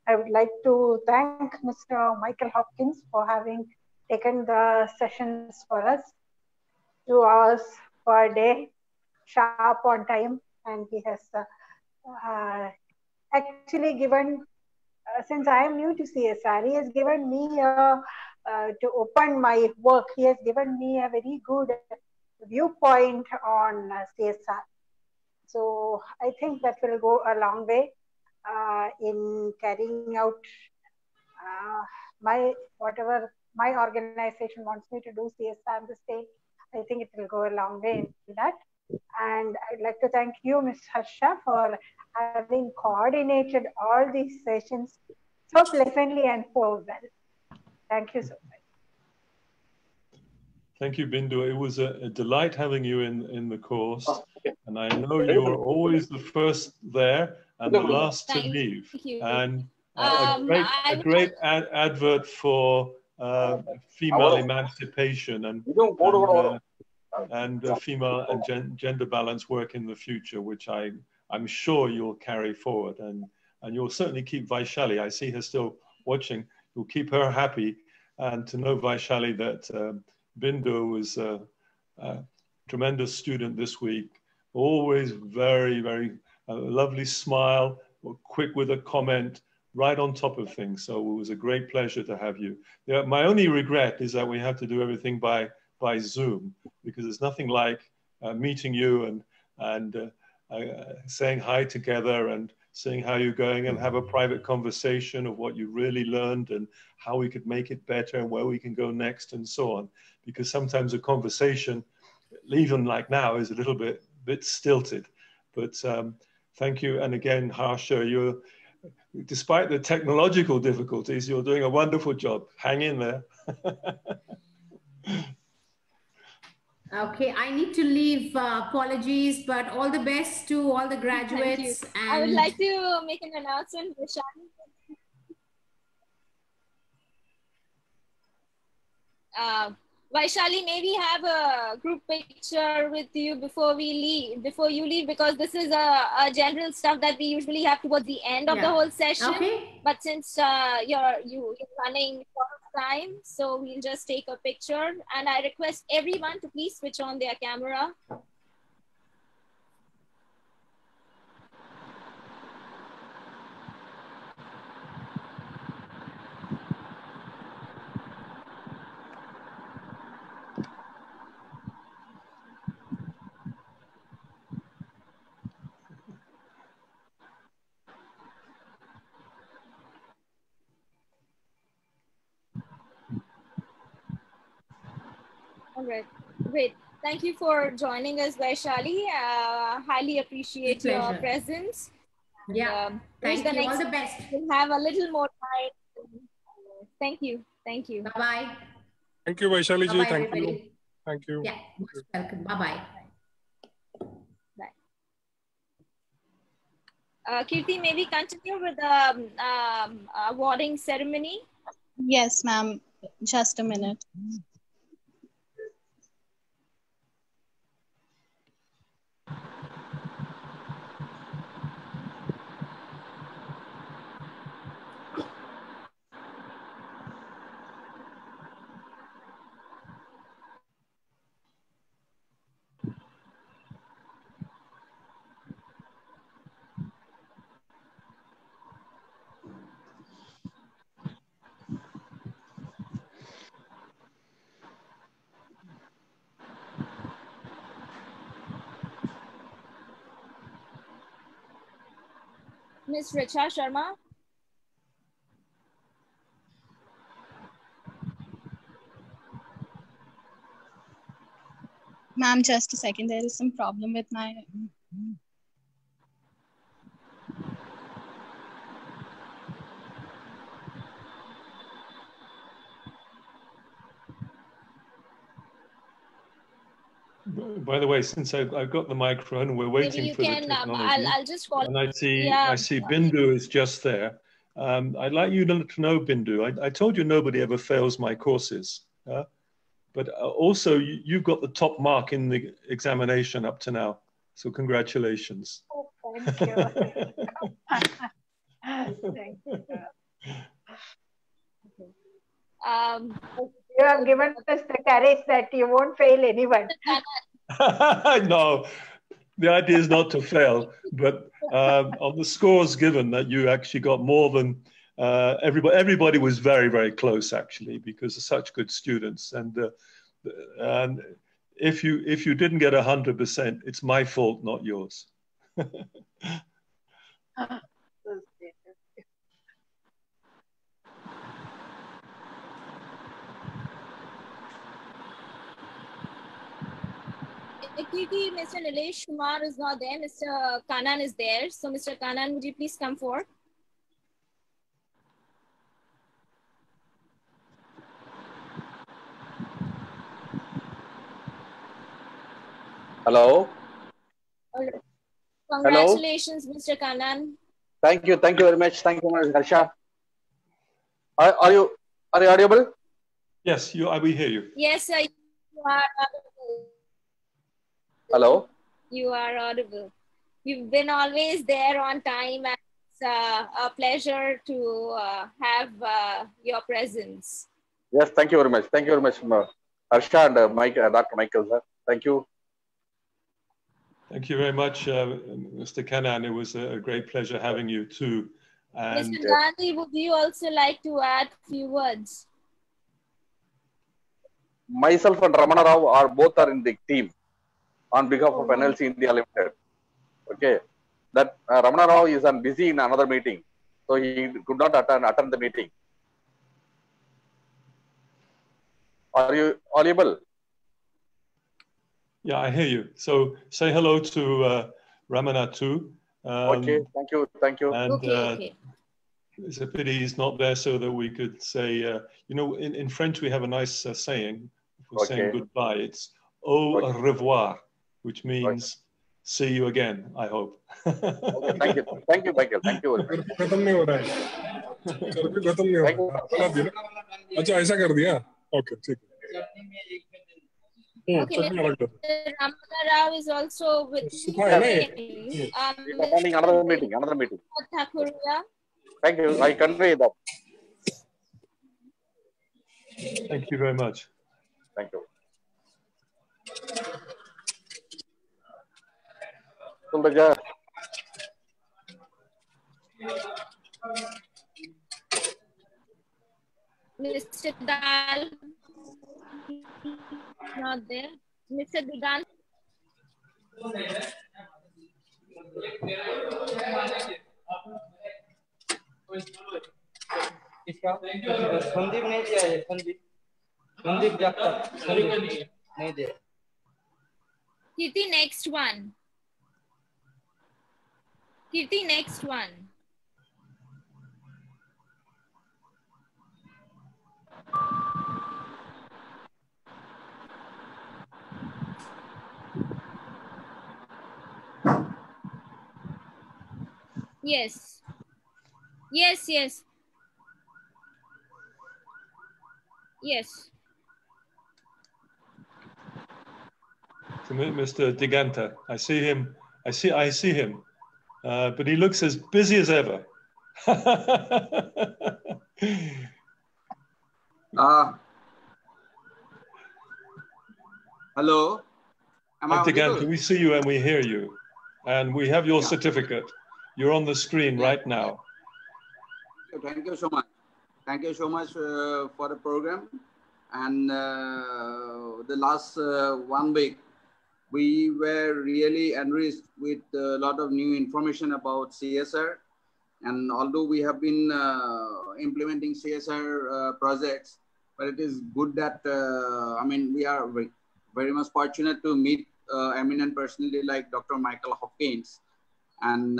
I would like to thank Mr. Michael Hopkins for having taken the sessions for us. 2 hours per day, sharp on time. And he has actually given, since I am new to CSR, he has given me to open my work. He has given me a very good viewpoint on CSR. So I think that will go a long way in carrying out whatever my organization wants me to do, CSR in the state. I think it will go a long way in that. And I'd like to thank you, Ms. Harsha, for having coordinated all these sessions so pleasantly and so well. Thank you so much. Thank you, Bindu. It was a delight having you in the course. And I know you're always the first there and the last to leave. And a great advert for female emancipation and female and gender balance work in the future, which I'm sure you'll carry forward. And you'll certainly keep Vaishali. I see her still watching. You'll keep her happy. And to know, Vaishali, that Bindu was a tremendous student this week. Always very, very lovely smile, quick with a comment, right on top of things. So it was a great pleasure to have you. Yeah, my only regret is that we have to do everything by Zoom, because there's nothing like meeting you and saying hi together and seeing how you're going and have a private conversation of what you really learned and how we could make it better and where we can go next and so on. Because sometimes a conversation, even like now, is a little bit stilted. But thank you. And again, Harsha, despite the technological difficulties, you're doing a wonderful job. Hang in there. Okay, I need to leave. Apologies, but all the best to all the graduates. Thank you. I would like to make an announcement, Vaishali. Vaishali, may we have a group picture with you before you leave, because this is a general stuff that we usually have towards the end of the whole session. Okay. But since you're running out of time, so we'll just take a picture. And I request everyone to please switch on their camera. All right, great. Thank you for joining us, Vaishali. Highly appreciate your presence. Yeah, thank you. All the best. We'll have a little more time. Thank you. Thank you. Bye-bye. Thank you, Vaishali ji. Bye-bye, Thank everybody. you. Thank you. Yeah, most welcome. Bye-bye. Kirti, may we continue with the awarding ceremony? Yes, ma'am. Just a minute. Ms. Richa Sharma. Ma'am, just a second. There is some problem with my... By the way, since I've got the microphone, we're waiting for the technology. I'll just call. And I see Bindu is just there. I'd like you to know, Bindu, I told you nobody ever fails my courses. But also, you've got the top mark in the examination up to now. So congratulations. Oh, thank you. Thank you. You have given us the courage that you won't fail anyone. No, the idea is not to fail, but on the scores given, that you actually got more than everybody was very, very close actually, because of such good students. And if you didn't get 100%, it's my fault, not yours. Mr. Nilesh Kumar is not there. Mr. Kanan is there. So, Mr. Kanan, would you please come forward? Hello. Congratulations, Hello. Mr. Kanan. Thank you very much. Thank you, Ms. Harsha. Are you audible? Yes, we hear you. Yes, sir. You are audible. Hello. You are audible. You've been always there on time, and it's a pleasure to have your presence. Yes, thank you very much. Thank you very much, Harsha and Dr. Michael, sir. Thank you. Thank you very much, Mr. Kanan. It was a great pleasure having you too. And Mr. Gandhi, would you also like to add a few words? myself and Ramana Rao are both in the team on behalf of NLC India Limited. Okay, that Ramana Rao is busy in another meeting, so he could not attend the meeting. Are you audible? Yeah, I hear you. So say hello to Ramana too. Okay, thank you, thank you. And Okay. it's a pity he's not there so that we could say, you know, in French we have a nice saying for saying goodbye. It's au revoir, which means see you again, I hope. Okay, thank you, Michael. Thank you. खत्म नहीं हो रहा है, सर्वे खत्म नहीं हो रहा है, बना दिया ना? अच्छा ऐसा कर दिया, ओके ठीक है. Okay, Mr. Ramana Rao is also with me. Attending another meeting. Thakuria. Thank you. I convey that. Thank you very much. Thank you. Mr. Dal, not there. Mr. Digan. Sandeep नहीं दिया है, संदीप जाता नहीं दिया. Kirti, next one. Kirti, next one. Yes. Yes. So Mr. Diganta, I see him, but he looks as busy as ever. Hello. Diganta, we see you and we hear you, and we have your certificate. You're on the screen right now. Thank you so much. Thank you so much for the program. And the last 1 week, we were really enriched with a lot of new information about CSR. And although we have been implementing CSR projects, but it is good that, we are very much fortunate to meet eminent personality like Dr. Michael Hopkins and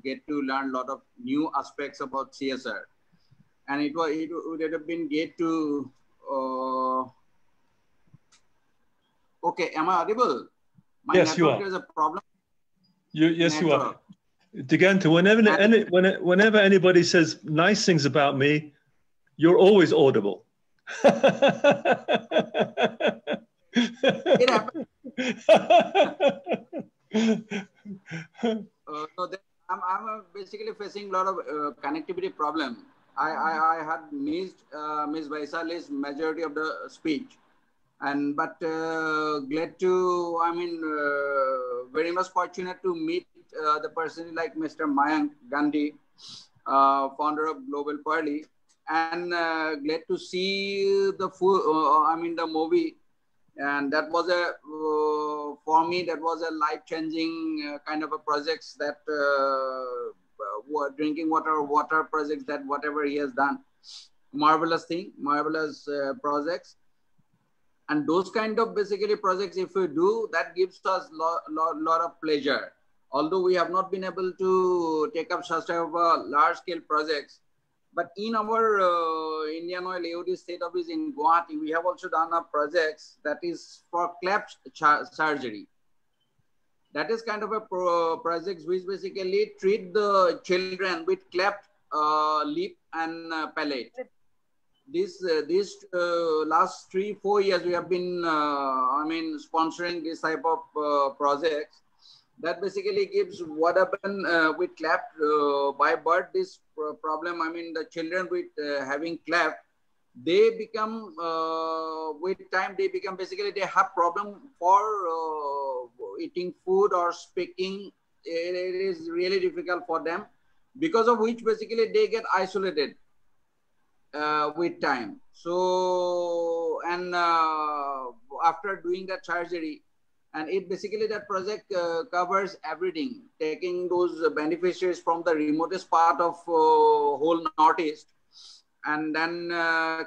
get to learn a lot of new aspects about CSR. And it would have been great to, okay, am I audible? My yes, you are. There's a problem. Yes, you are. Diganta, whenever anybody says nice things about me, you're always audible. It happened. So I'm basically facing a lot of connectivity problem. I had missed Ms. Vaishali's majority of the speech, but glad to, very much fortunate to meet the person like Mr. Mayank Gandhi, founder of Global Parli, and glad to see the the movie. And that was for me, that was a life-changing kind of a projects that drinking water projects, that whatever he has done, marvelous thing, marvelous projects. And those kind of basically projects, if we do, that gives us lot of pleasure. Although we have not been able to take up such type of large-scale projects, but in our Indian Oil AOD state office in Guwahati, we have also done a projects that is for cleft surgery. That is kind of a project which basically treat the children with cleft lip and palate. These last 3-4 years we have been sponsoring this type of projects that basically gives what happened with cleft by birth. This problem, the children with having cleft, they become with time they become basically they have problem for eating food or speaking it is really difficult for them, because of which basically they get isolated with time. So, and after doing that surgery, and it basically, that project covers everything, taking those beneficiaries from the remotest part of whole Northeast, and then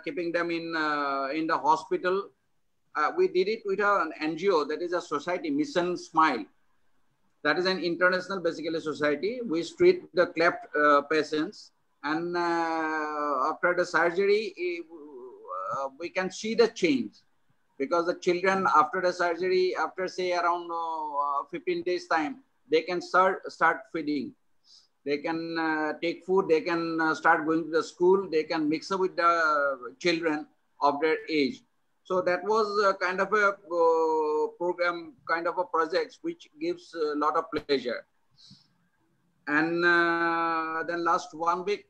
keeping them in the hospital. We did it with an NGO, that is a society, Mission Smile. That is an international basically society. We treat the cleft patients, and after the surgery, we can see the change, because the children after the surgery, after say around 15 days time, they can start feeding. They can take food, they can start going to the school, they can mix up with the children of their age. So that was kind of a program, kind of a project, which gives a lot of pleasure. And then last 1 week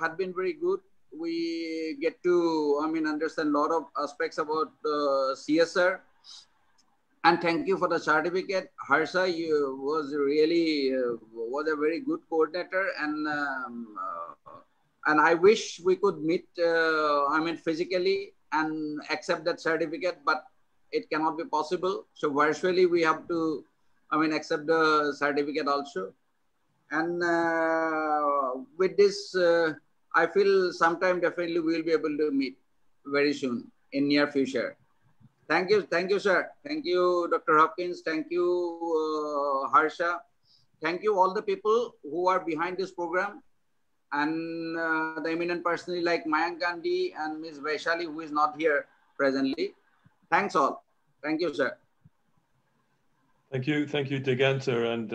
had been very good. We get to, understand a lot of aspects about CSR. And thank you for the certificate. Harsha, you was really was a very good coordinator, and I wish we could meet, physically and accept that certificate, but it cannot be possible. So virtually we have to, accept the certificate also. And with this, I feel sometime definitely we'll be able to meet very soon in near future. Thank you, sir. Thank you, Dr. Hopkins. Thank you, Harsha. Thank you all the people who are behind this program, and the eminent personally like Mayank Gandhi and Ms. Vaishali, who is not here presently. Thanks all. Thank you, sir. Thank you, Diganta, and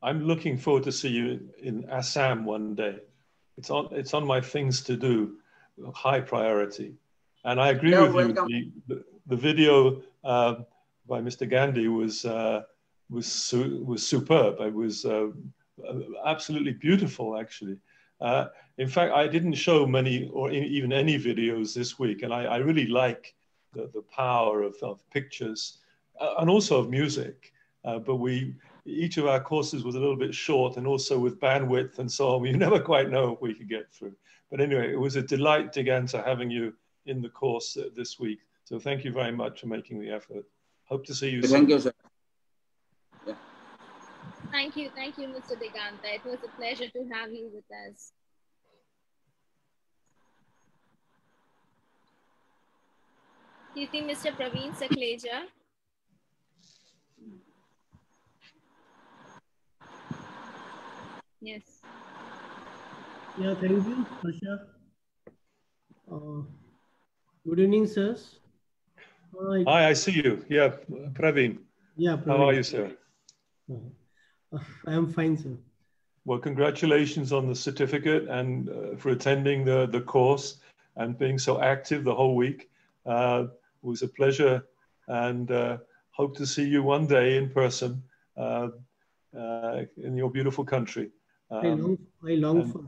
I'm looking forward to see you in Assam one day. It's on my things to do, high priority. And I agree with welcome. You. The video by Mr. Gandhi was superb. It was absolutely beautiful, actually. In fact, I didn't show many or even any videos this week, and I really like the power of pictures and also of music. But each of our courses was a little bit short, and also with bandwidth and so on, we never quite know if we could get through. But anyway, it was a delight, Diganta, having you in the course this week. So thank you very much for making the effort. Hope to see you soon. Thank you, sir. Yeah. Thank you, Mr. Diganta. It was a pleasure to have you with us. Do you think Mr. Praveen Sakleja? Yes. Yeah, thank you, Harsha. Good evening, sirs. Hi, I see you. Yeah, Praveen. Yeah, Praveen. How are you, sir? I am fine, sir. Well, congratulations on the certificate and for attending the course and being so active the whole week. It was a pleasure, and hope to see you one day in person in your beautiful country. I long for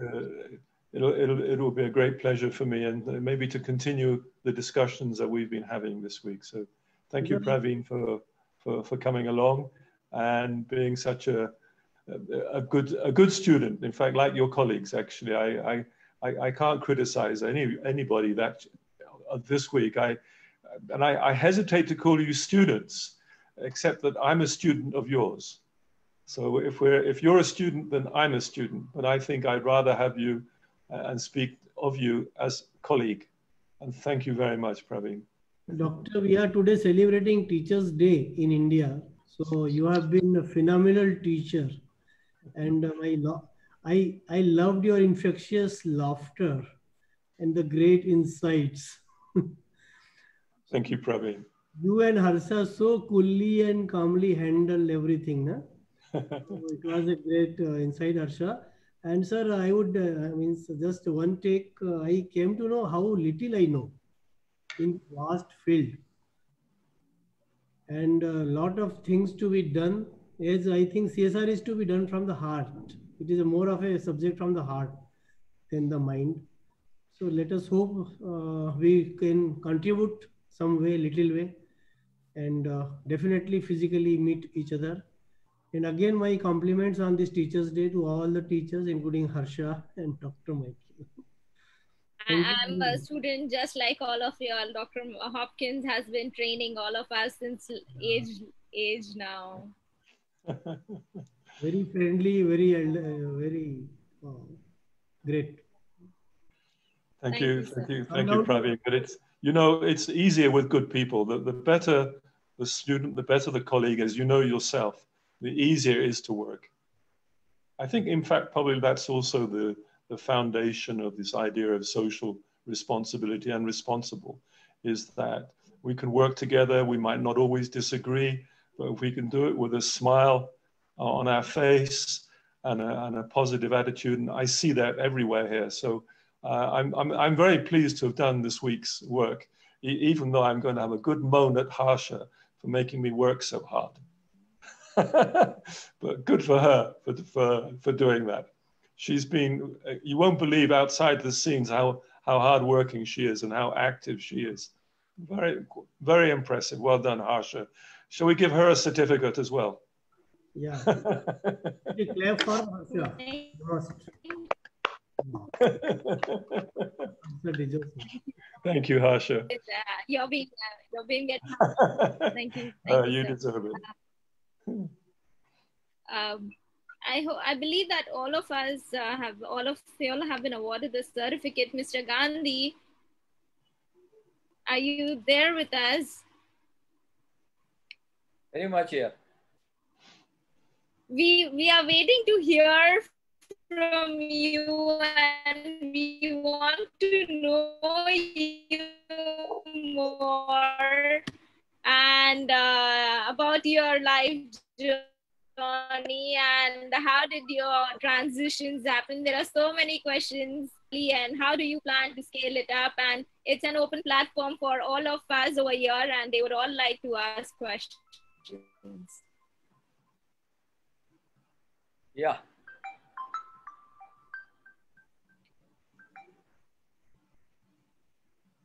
it'll be a great pleasure for me, and maybe to continue the discussions that we've been having this week. So thank you, Praveen, for coming along and being such a good student. In fact, like your colleagues, actually, I can't criticize anybody that this week. I hesitate to call you students, except that I'm a student of yours. So if you're a student, then I'm a student. But I think I'd rather have you and speak of you as colleague. And thank you very much, Praveen. Doctor, we are today celebrating Teachers' Day in India. So you have been a phenomenal teacher. And I loved your infectious laughter and the great insights. Thank you, Praveen. You and Harsha so coolly and calmly handled everything. Huh? So it was a great insight, Harsha. And sir, I would, just one take, I came to know how little I know in vast field. And a lot of things to be done, as I think CSR is to be done from the heart. It is more of a subject from the heart than the mind. So let us hope we can contribute some way, little way, and definitely physically meet each other. And again, my compliments on this Teachers' Day to all the teachers, including Harsha and Dr. Mike. I'm a student just like all of you all. Dr. Hopkins has been training all of us since age now. Very friendly, very great. Thank you, Praveen. But it's easier with good people. The better the student, the better the colleague, as you know yourself, the easier it is to work. I think, in fact, probably that's also the foundation of this idea of social responsibility and responsible, is that we can work together. We might not always disagree, but if we can do it with a smile on our face and a positive attitude, and I see that everywhere here. So I'm very pleased to have done this week's work, even though I'm going to have a good moan at Harsha for making me work so hard. But good for her for doing that. She's been, you won't believe outside the scenes how hardworking she is and how active she is. Very, very impressive. Well done, Harsha. Shall we give her a certificate as well? Yeah. Clap for Harsha. Thank you, Harsha. You're being thank you. You deserve it. I believe that all of us all have been awarded the certificate. Mr. Gandhi, are you there with us? Very much here. We are waiting to hear from you, and we want to know you more and about your life journey and how did your transitions happen. There are so many questions, and how do you plan to scale it up? And it's an open platform for all of us over here, and they would all like to ask questions. Yeah.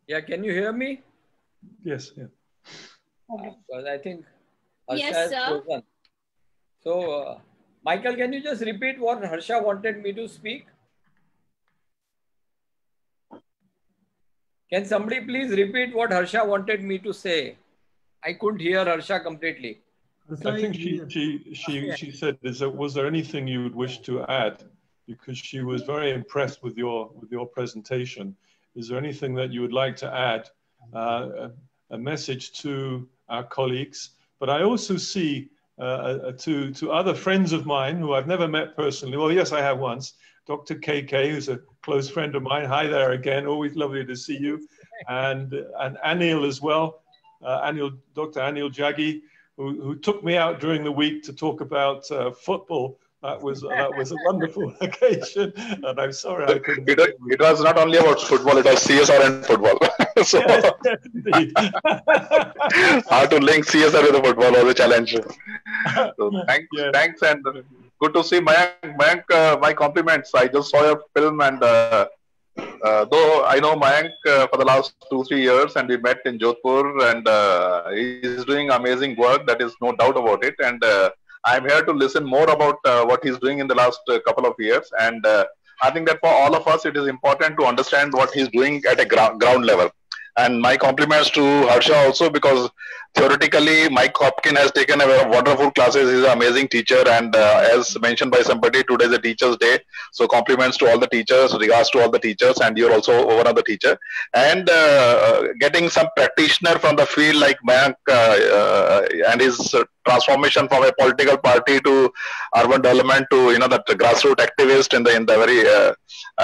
Yeah, can you hear me? Yes, yeah. Because I think Harsha has chosen. So, Michael, can you just repeat what Harsha wanted me to speak? Can somebody please repeat what Harsha wanted me to say? I couldn't hear Harsha completely. I think she said, was there anything you would wish to add? Because she was very impressed with your presentation. Is there anything that you would like to add? A message to our colleagues, but I also see to other friends of mine who I've never met personally. Well, yes, I have once. Dr. KK, who's a close friend of mine. Hi there again. Always lovely to see you. And Anil as well. Dr. Anil Jaggi, who took me out during the week to talk about football. That was a wonderful occasion, and I'm sorry I couldn't. It was not only about football; it was CSR and football. So, yes, indeed. How to link CSR with the football was a challenge. So thanks, and good to see Mayank. Mayank, my compliments. I just saw your film, and though I know Mayank for the last 2-3 years, and we met in Jodhpur, and he's doing amazing work. That is no doubt about it, and. I'm here to listen more about what he's doing in the last couple of years. And I think that for all of us, it is important to understand what he's doing at a ground level. And my compliments to Harsha also, because theoretically, Mike Hopkins has taken a wonderful classes. He's an amazing teacher. And as mentioned by somebody, today is a Teacher's Day. So compliments to all the teachers, regards to all the teachers. And you're also one of the teacher. And getting some practitioner from the field like Mayank and his transformation from a political party to urban development to that grassroots activist in the very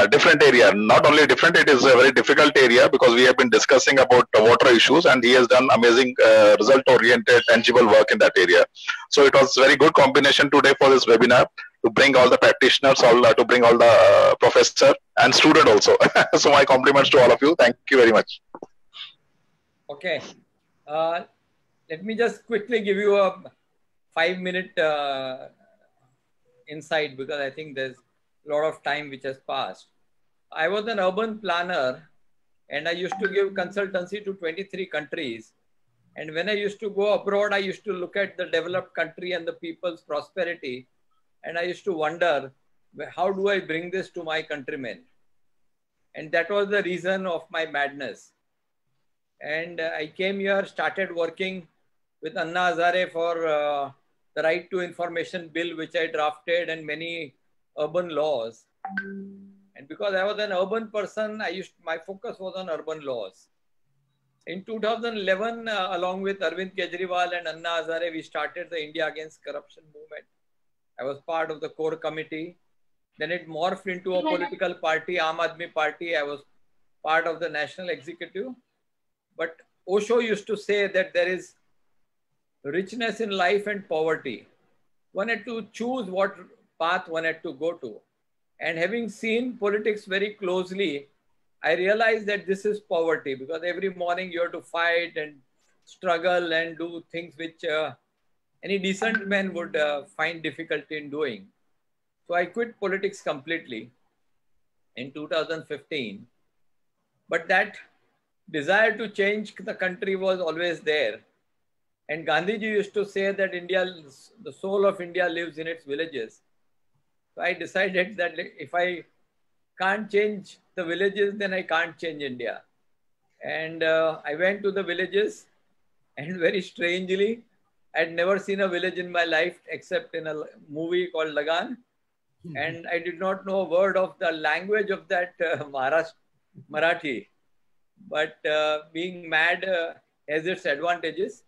different area. Not only different, it is a very difficult area because we have been discussing about water issues, and he has done amazing result-oriented, tangible work in that area. So it was very good combination today for this webinar to bring all the practitioners, to bring all the professor and student also. So my compliments to all of you. Thank you very much. Okay. Let me just quickly give you a 5-minute insight because I think there's a lot of time which has passed. I was an urban planner and I used to give consultancy to 23 countries. And when I used to go abroad, I used to look at the developed country and the people's prosperity. And I used to wonder, how do I bring this to my countrymen? And that was the reason of my madness. And I came here, started working with Anna Hazare for the Right to Information Bill, which I drafted, and many urban laws. And because I was an urban person, my focus was on urban laws. In 2011, along with Arvind Kejriwal and Anna Hazare, we started the India Against Corruption movement. I was part of the core committee. Then it morphed into a political party, Aam Aadmi Party. I was part of the national executive. But Osho used to say that there is richness in life and poverty. One had to choose what path one had to go to. And having seen politics very closely, I realized that this is poverty, because every morning you have to fight and struggle and do things which any decent man would find difficulty in doing. So I quit politics completely in 2015. But that desire to change the country was always there. And Gandhiji used to say that the soul of India lives in its villages. So I decided that if I can't change the villages, then I can't change India. And I went to the villages, and very strangely, I'd never seen a village in my life except in a movie called Lagan. And I did not know a word of the language of that Marathi. But being mad has its advantages.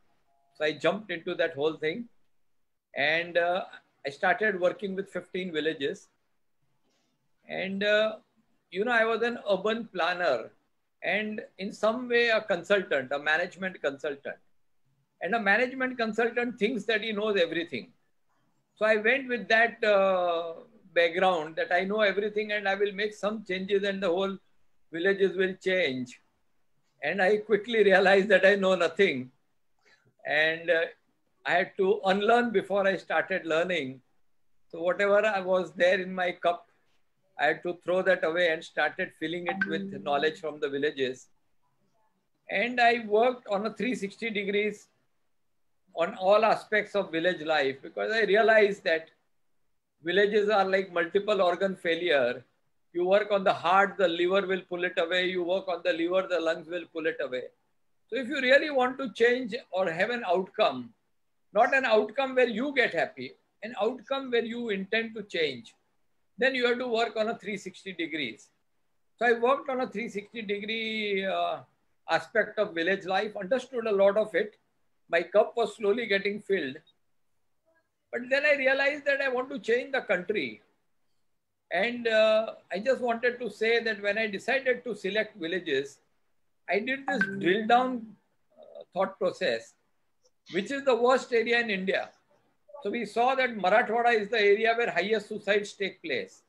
So I jumped into that whole thing. And I started working with 15 villages. And, I was an urban planner and in some way a consultant, a management consultant. And a management consultant thinks that he knows everything. So I went with that background that I know everything and I will make some changes and the whole villages will change. And I quickly realized that I know nothing. And I had to unlearn before I started learning. So whatever I was there in my cup, I had to throw that away and started filling it with knowledge from the villages. And I worked on a 360 degrees on all aspects of village life, because I realized that villages are like multiple organ failure. You work on the heart, the liver will pull it away. You work on the liver, the lungs will pull it away. So if you really want to change or have an outcome, not an outcome where you get happy, an outcome where you intend to change, then you have to work on a 360 degrees. So I worked on a 360 degree aspect of village life, understood a lot of it. My cup was slowly getting filled. But then I realized that I want to change the country. And I just wanted to say that when I decided to select villages, I did this drill down thought process, which is the worst area in India. So we saw that Marathwada is the area where highest suicides take place.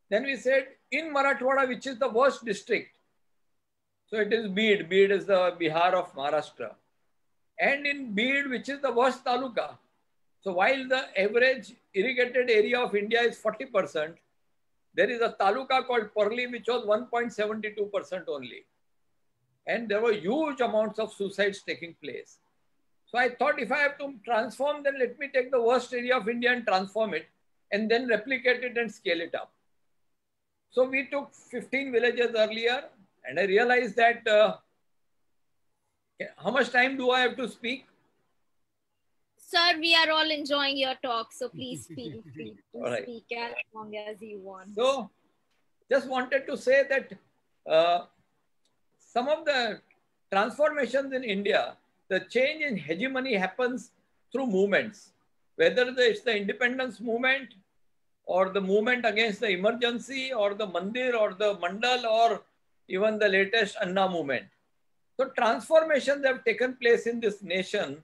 Then we said, in Marathwada, which is the worst district? So it is Beed. Beed is the Bihar of Maharashtra. And in Beed, which is the worst taluka. So while the average irrigated area of India is 40%, there is a taluka called Parli, which was 1.72% only. And there were huge amounts of suicides taking place. So I thought, if I have to transform, then let me take the worst area of India and transform it, and then replicate it and scale it up. So we took 15 villages earlier, and I realized that, how much time do I have to speak? Sir, we are all enjoying your talk, so please feel free to All right. speak as long as you want. So just wanted to say that some of the transformations in India, the change in hegemony happens through movements, whether it's the independence movement or the movement against the emergency or the mandir or the mandal or even the latest Anna movement. So transformations have taken place in this nation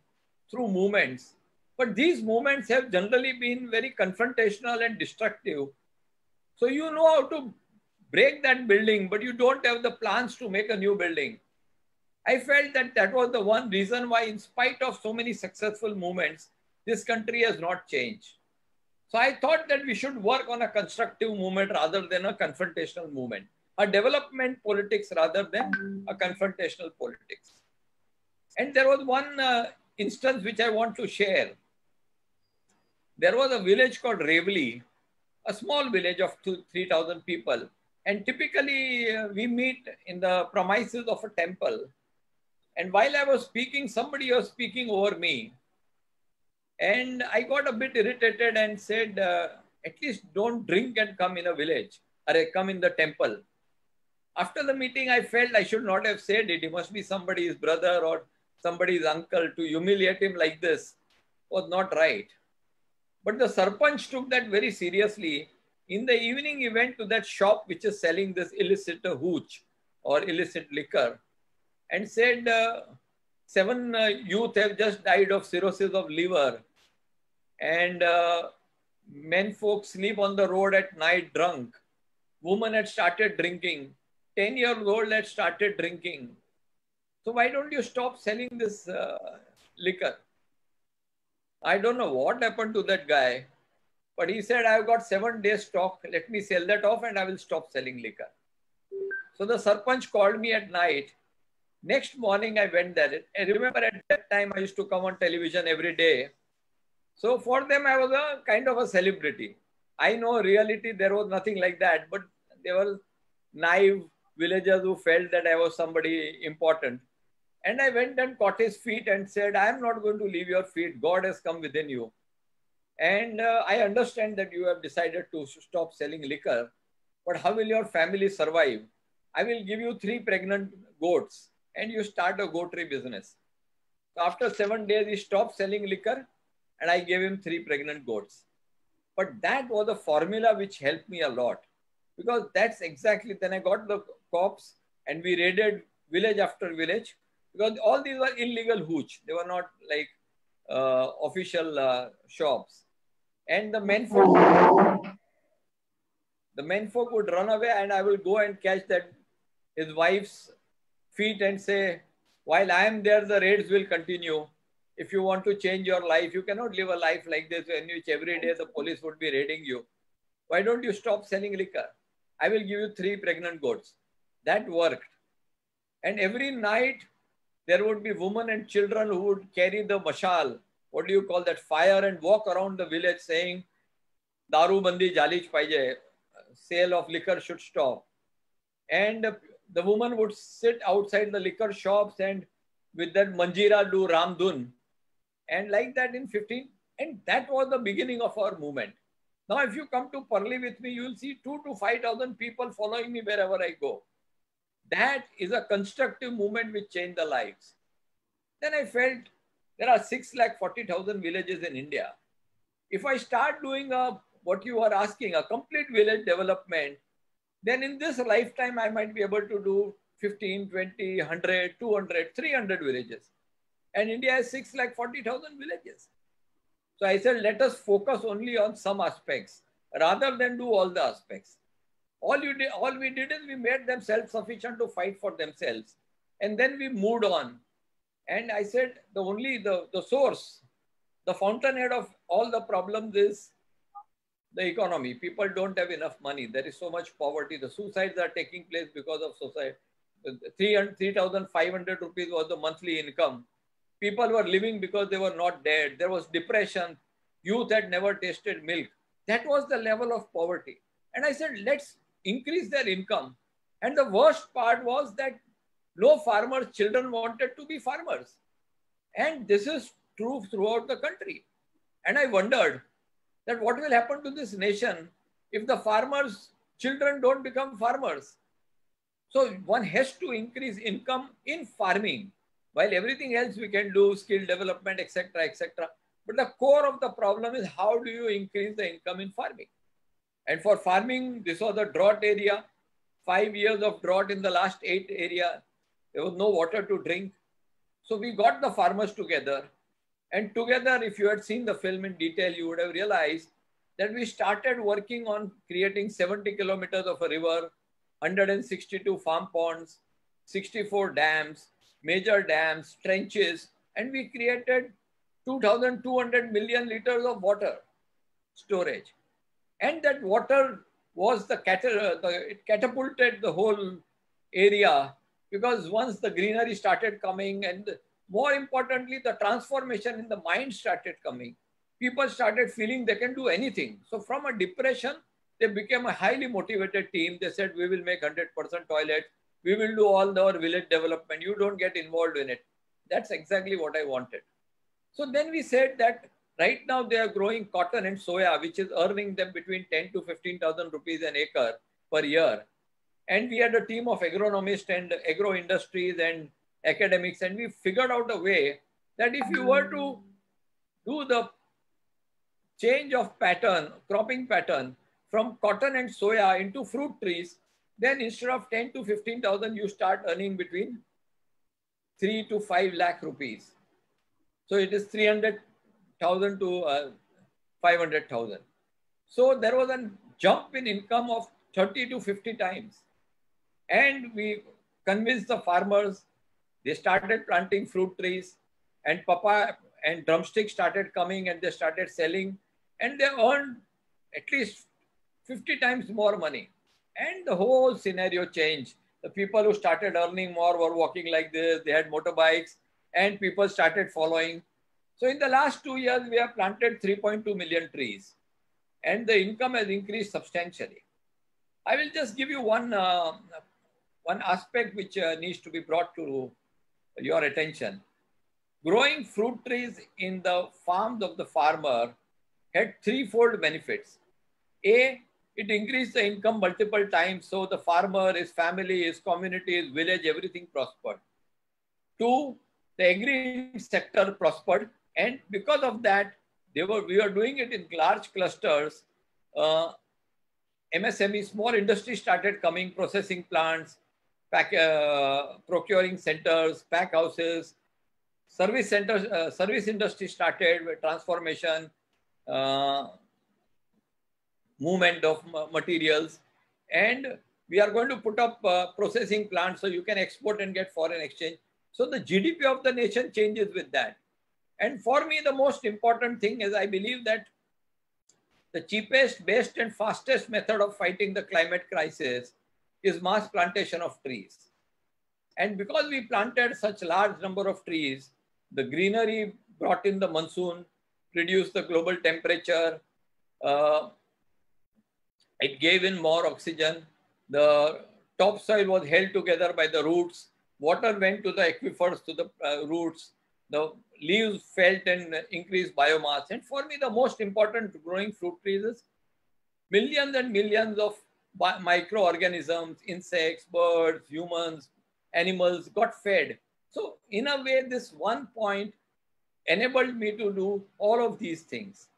through movements, but these movements have generally been very confrontational and destructive. So you know how to break that building, but you don't have the plans to make a new building. I felt that that was the one reason why, in spite of so many successful movements, this country has not changed. So I thought that we should work on a constructive movement rather than a confrontational movement, a development politics rather than a confrontational politics. And there was one instance which I want to share. There was a village called Revli, a small village of 3,000 people. And typically we meet in the premises of a temple. And while I was speaking, somebody was speaking over me. And I got a bit irritated and said, at least don't drink and come in a village, or come in the temple. After the meeting, I felt I should not have said it. He must be somebody's brother or somebody's uncle. To humiliate him like this was not right. But the Sarpanch took that very seriously. In the evening, he went to that shop which is selling this illicit hooch or illicit liquor and said, 7 youth have just died of cirrhosis of liver, and men folk sleep on the road at night drunk. Women had started drinking. 10 years old had started drinking. So why don't you stop selling this liquor? I don't know what happened to that guy, but he said, I've got 7 days stock. Let me sell that off and I will stop selling liquor. So the Sarpanch called me at night. Next morning, I went there. I remember at that time, I used to come on television every day. So for them, I was a kind of a celebrity. I know reality, there was nothing like that, but they were naive villagers who felt that I was somebody important. And I went and caught his feet and said, I am not going to leave your feet. God has come within you. And I understand that you have decided to stop selling liquor, but how will your family survive? I will give you 3 pregnant goats and you start a goatry business. So after 7 days, he stopped selling liquor and I gave him 3 pregnant goats. But that was a formula which helped me a lot, because that's exactly, then I got the cops and we raided village after village, because all these were illegal hooch. They were not like official shops. And the men folk would run away and I will go and catch that his wife's feet and say, while I am there, the raids will continue. If you want to change your life, you cannot live a life like this in which every day the police would be raiding you. Why don't you stop selling liquor? I will give you 3 pregnant goats. That worked. And every night there would be women and children who would carry the mashal, what do you call that, fire, and walk around the village saying, Daru bandi jalij paije, sale of liquor should stop. And the woman would sit outside the liquor shops and with that manjira do Ramdun. And like that in 15, and that was the beginning of our movement. Now, if you come to Parli with me, you will see 2,000 to 5,000 people following me wherever I go. That is a constructive movement which changed the lives. Then I felt there are 640,000 villages in India. If I start doing what you are asking, a complete village development, then in this lifetime, I might be able to do 15, 20, 100, 200, 300 villages. And India has 640,000 villages. So I said, let us focus only on some aspects rather than do all the aspects. All we did is we made them self-sufficient to fight for themselves. And then we moved on. And I said, the source, the fountainhead of all the problems is the economy. People don't have enough money. There is so much poverty. The suicides are taking place because of society. 3,500 rupees was the monthly income. People were living because they were not dead. There was depression. Youth had never tasted milk. That was the level of poverty. And I said, let's increase their income. And the worst part was that no farmers' children wanted to be farmers. And this is true throughout the country. And I wondered that what will happen to this nation if the farmers' children don't become farmers. So one has to increase income in farming, while everything else we can do, skill development, etc., etc. But the core of the problem is how do you increase the income in farming? And for farming, this was a drought area, 5 years of drought in the last 8 area. There was no water to drink. So we got the farmers together. And together, if you had seen the film in detail, you would have realized that we started working on creating 70 kilometers of a river, 162 farm ponds, 64 dams, major dams, trenches, and we created 2,200 million liters of water storage. And that water was it catapulted the whole area, because once the greenery started coming and more importantly, the transformation in the mind started coming. People started feeling they can do anything. So from a depression, they became a highly motivated team. They said, we will make 100% toilets. We will do all our village development. You don't get involved in it. That's exactly what I wanted. So then we said that right now they are growing cotton and soya, which is earning them between 10 to 15,000 rupees an acre per year. And we had a team of agronomists and agro industries and academics, and we figured out a way that if you were to do the change of pattern, cropping pattern from cotton and soya into fruit trees, then instead of 10 to 15,000, you start earning between 3 to 5 lakh rupees. So it is 300,000 to 500,000. So there was a jump in income of 30 to 50 times. And we convinced the farmers, they started planting fruit trees, and papaya and drumsticks started coming, and they started selling, and they earned at least 50 times more money. And the whole scenario changed. The people who started earning more were walking like this, they had motorbikes, and people started following. So in the last 2 years, we have planted 3.2 million trees, and the income has increased substantially. I will just give you one aspect which needs to be brought to your attention. Growing fruit trees in the farms of the farmer had threefold benefits. A, it increased the income multiple times, so the farmer, his family, his community, his village, everything prospered. Two, the agri sector prospered, and because of that, we were doing it in large clusters. MSME, small industry started coming, processing plants, procuring centers, pack houses, service centers, service industry started with transformation, movement of materials, and we are going to put up processing plants so you can export and get foreign exchange. So the GDP of the nation changes with that. And for me, the most important thing is I believe that the cheapest, best, and fastest method of fighting the climate crisis is mass plantation of trees. And because we planted such a large number of trees, the greenery brought in the monsoon, reduced the global temperature, it gave in more oxygen, the topsoil was held together by the roots, water went to the aquifers, to the roots, the leaves felt and increased biomass. And for me, the most important growing fruit trees is millions and millions of microorganisms, insects, birds, humans, animals got fed. So in a way, this one point enabled me to do all of these things.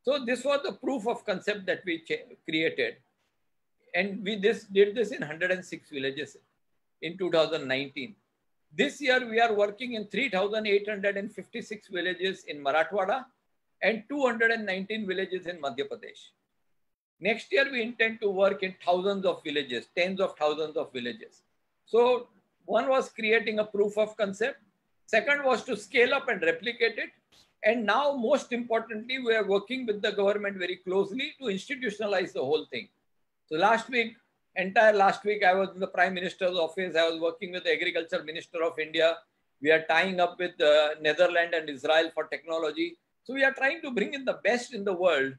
So this was the proof of concept that we created. And we did this in 106 villages in 2019. This year, we are working in 3,856 villages in Marathwada and 219 villages in Madhya Pradesh. Next year, we intend to work in thousands of villages, tens of thousands of villages. So one was creating a proof of concept. Second was to scale up and replicate it. And now, most importantly, we are working with the government very closely to institutionalize the whole thing. So entire last week, I was in the Prime Minister's office. I was working with the Agriculture Minister of India. We are tying up with Netherlands and Israel for technology. So we are trying to bring in the best in the world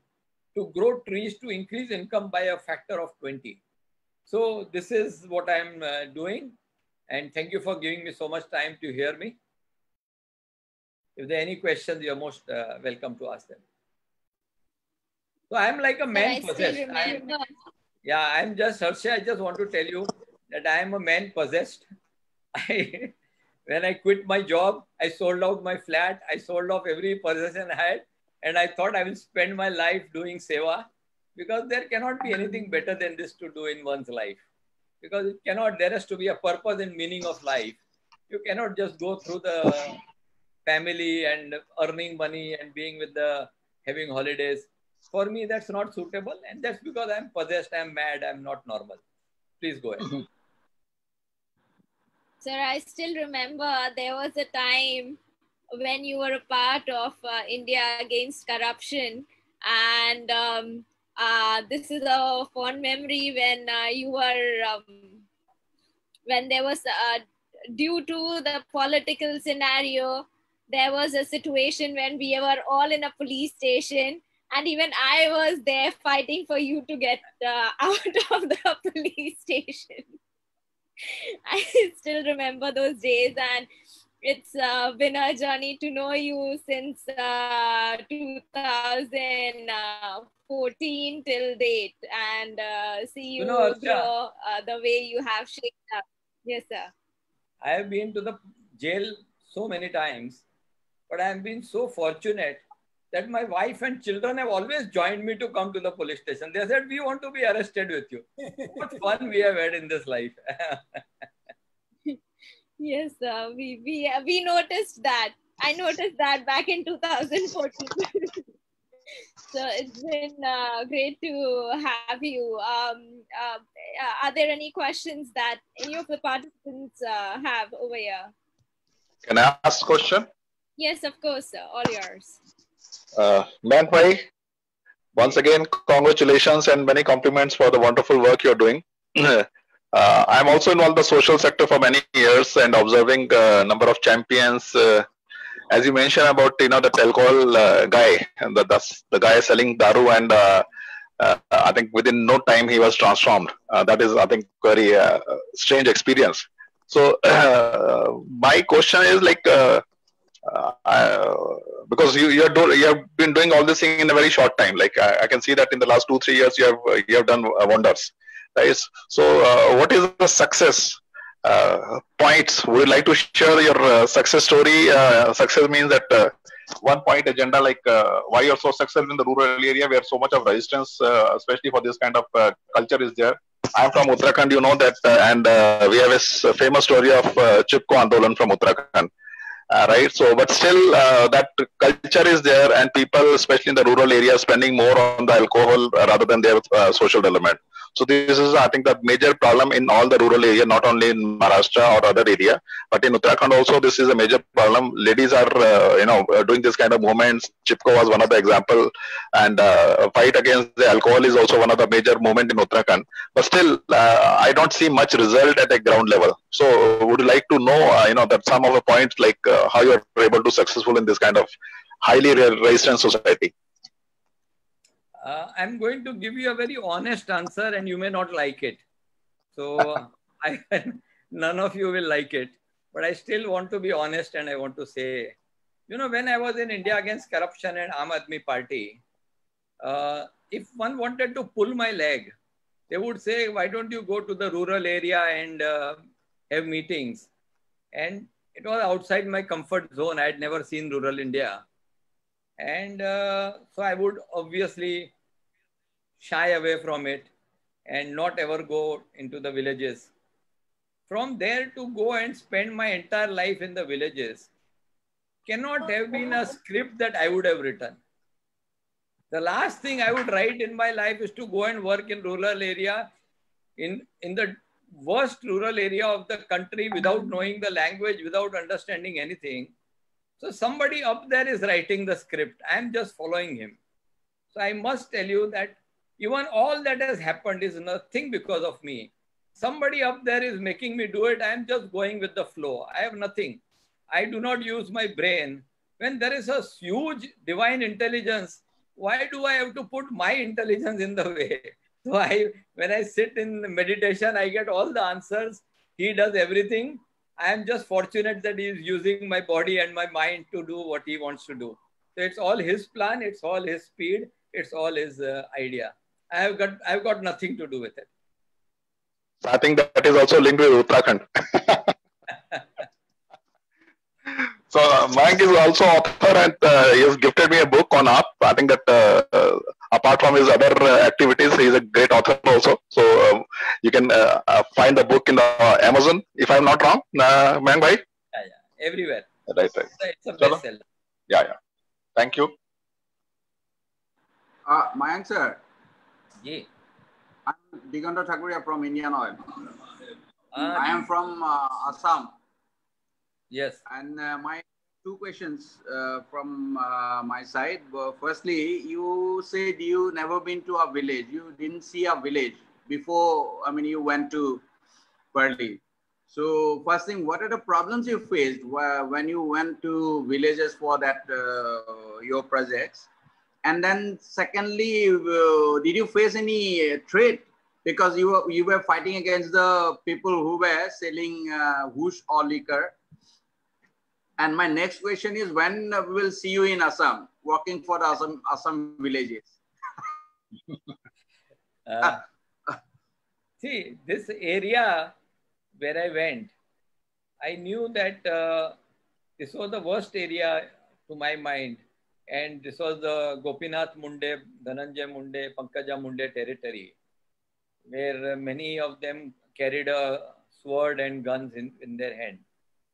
to grow trees to increase income by a factor of 20. So this is what I'm doing. And thank you for giving me so much time to hear me. If there are any questions, you're most welcome to ask them. So I'm like a man possessed. I'm just, Harsha, I just want to tell you that I am a man possessed. When I quit my job, I sold out my flat. I sold off every possession I had. And I thought I will spend my life doing seva, because there cannot be anything better than this to do in one's life. Because there has to be a purpose and meaning of life. You cannot just go through the family and earning money and being with having holidays. For me, that's not suitable. And that's because I'm possessed, I'm mad, I'm not normal. Please go ahead. Sir, I still remember there was a time when you were a part of India Against Corruption. And this is a fond memory when you were, when there was due to the political scenario, there was a situation when we were all in a police station, and even I was there fighting for you to get out of the police station. I still remember those days, and it's been a journey to know you since 2014 till date, and see you grow the way you have shaped up. Yes, sir. I have been to the jail so many times, but I have been so fortunate that my wife and children have always joined me to come to the police station. They said, we want to be arrested with you. What fun we have had in this life. Yes, we noticed that. I noticed that back in 2014. So it's been great to have you. Are there any questions that any of the participants have over here? Can I ask a question? Yes, of course, sir. All yours. Mayank bhai, once again, congratulations and many compliments for the wonderful work you're doing. I'm also involved in the social sector for many years and observing a number of champions. As you mentioned about that alcohol guy, and the guy selling daru, and I think within no time he was transformed. That is, I think, very strange experience. So my question is like, because you have been doing all this thing in a very short time. Like I can see that in the last 2-3 years you have done wonders. Right? So what is the success points? Would you like to share your success story? Success means that one point agenda, like why you're so successful in the rural area where so much of resistance, especially for this kind of culture, is there. I'm from Uttarakhand, you know that, and we have a famous story of Chipko Andolan from Uttarakhand. Right, so but still that culture is there, and people, especially in the rural areas, spending more on the alcohol rather than their social development. So this is, I think, the major problem in all the rural area, not only in Maharashtra or other area, but in Uttarakhand also. This is a major problem. Ladies are, doing this kind of movements. Chipko was one of the example, and fight against the alcohol is also one of the major movement in Uttarakhand. But still, I don't see much result at a ground level. So would you like to know, that some of the points, like how you are able to successful in this kind of highly resistant society? I'm going to give you a very honest answer, and you may not like it. So none of you will like it, but I still want to be honest, and I want to say, when I was in India against corruption and Aam Aadmi Party, if one wanted to pull my leg, they would say, why don't you go to the rural area and have meetings? And it was outside my comfort zone. I had never seen rural India. And so I would obviously shy away from it and not ever go into the villages. From there to go and spend my entire life in the villages cannot have been a script that I would have written. The last thing I would write in my life is to go and work in rural area, in the worst rural area of the country, without knowing the language, without understanding anything. So somebody up there is writing the script. I am just following him. So I must tell you that even all that has happened is nothing because of me. Somebody up there is making me do it. I am just going with the flow. I have nothing. I do not use my brain. When there is a huge divine intelligence, why do I have to put my intelligence in the way? So when I sit in meditation, I get all the answers. He does everything. I am just fortunate that he is using my body and my mind to do what he wants to do. So it's all his plan. It's all his speed. It's all his idea. I've got nothing to do with it. So I think that is also linked with Uttarakhand. So Mayank is also author, and he has gifted me a book on AAP. I think that apart from his other activities, he is a great author also. So you can find the book in the Amazon, if I'm not wrong, Mayank bhai? Yeah, everywhere. Right. It's a bestseller. Yeah. Thank you. Mayank sir. Yeah. I'm Diganta Thakuria from Indian Oil. I am from Assam. Yes. And my two questions from my side. Firstly, you said you never been to a village. You didn't see a village before. I mean, you went to Parli. So first thing, what are the problems you faced when you went to villages for that your projects? And then secondly, did you face any threat? Because you were fighting against the people who were selling whoosh or liquor. And my next question is, when we'll see you in Assam, working for the Assam villages? See, this area where I went, I knew that this was the worst area to my mind. And this was the Gopinath Munde, Dhananjay Munde, Pankaja Munde territory, where many of them carried a sword and guns in their hand.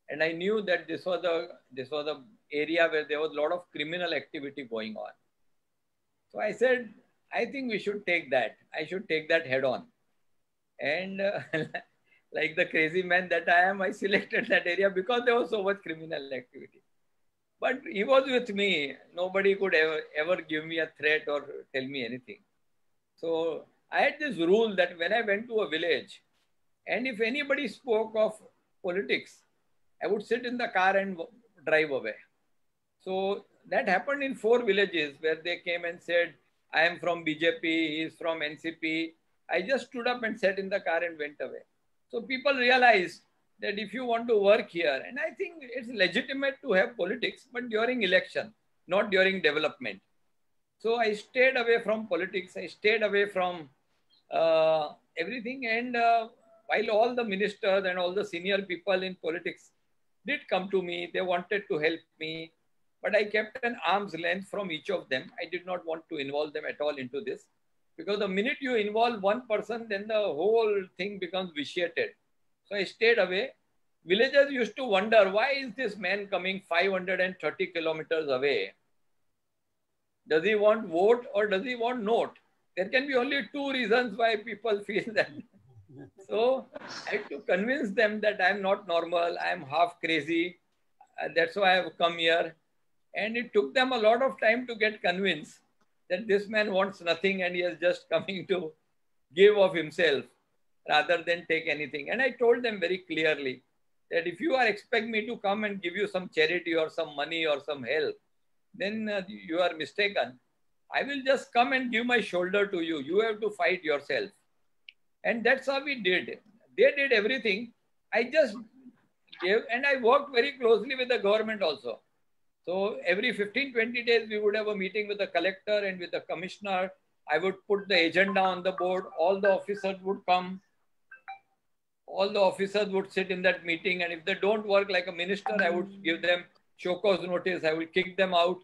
And I knew that this was the area where there was a lot of criminal activity going on. So I said, I think we should take that. I should take that head on. And like the crazy man that I am, I selected that area because there was so much criminal activity. But he was with me. Nobody could ever give me a threat or tell me anything. So I had this rule that when I went to a village, and if anybody spoke of politics, I would sit in the car and drive away. So that happened in 4 villages where they came and said, I am from BJP, he is from NCP. I just stood up and sat in the car and went away. So people realized that if you want to work here, and I think it's legitimate to have politics, but during election, not during development. So I stayed away from politics. I stayed away from everything. And while all the ministers and all the senior people in politics did come to me, they wanted to help me, but I kept an arm's length from each of them. I did not want to involve them at all into this, because the minute you involve one person, then the whole thing becomes vitiated. So I stayed away. Villagers used to wonder, why is this man coming 530 kilometers away? Does he want vote or does he want note? There can be only 2 reasons why people feel that. So I had to convince them that I'm not normal, I'm half crazy. That's why I've come here. And it took them a lot of time to get convinced that this man wants nothing and he is just coming to give of himself rather than take anything. And I told them very clearly that if you are expecting me to come and give you some charity or some money or some help, then you are mistaken. I will just come and give my shoulder to you. You have to fight yourself. And that's how we did. They did everything. I just gave, and I worked very closely with the government also. So every 15-20 days, we would have a meeting with the collector and with the commissioner. I would put the agenda on the board. All the officers would come. All the officers would sit in that meeting. And if they don't work like a minister, I would give them show cause notice. I will kick them out.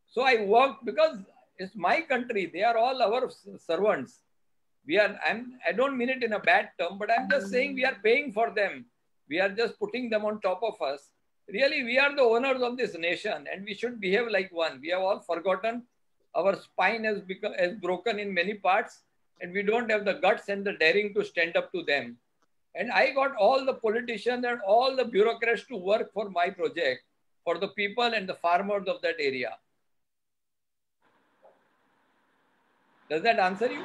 So I worked because it's my country. They are all our servants. I don't mean it in a bad term, but I'm just saying we are paying for them. We are just putting them on top of us. Really, we are the owners of this nation and we should behave like one. We have all forgotten. Our spine has broken in many parts and we don't have the guts and the daring to stand up to them. And I got all the politicians and all the bureaucrats to work for my project, for the people and the farmers of that area. Does that answer you?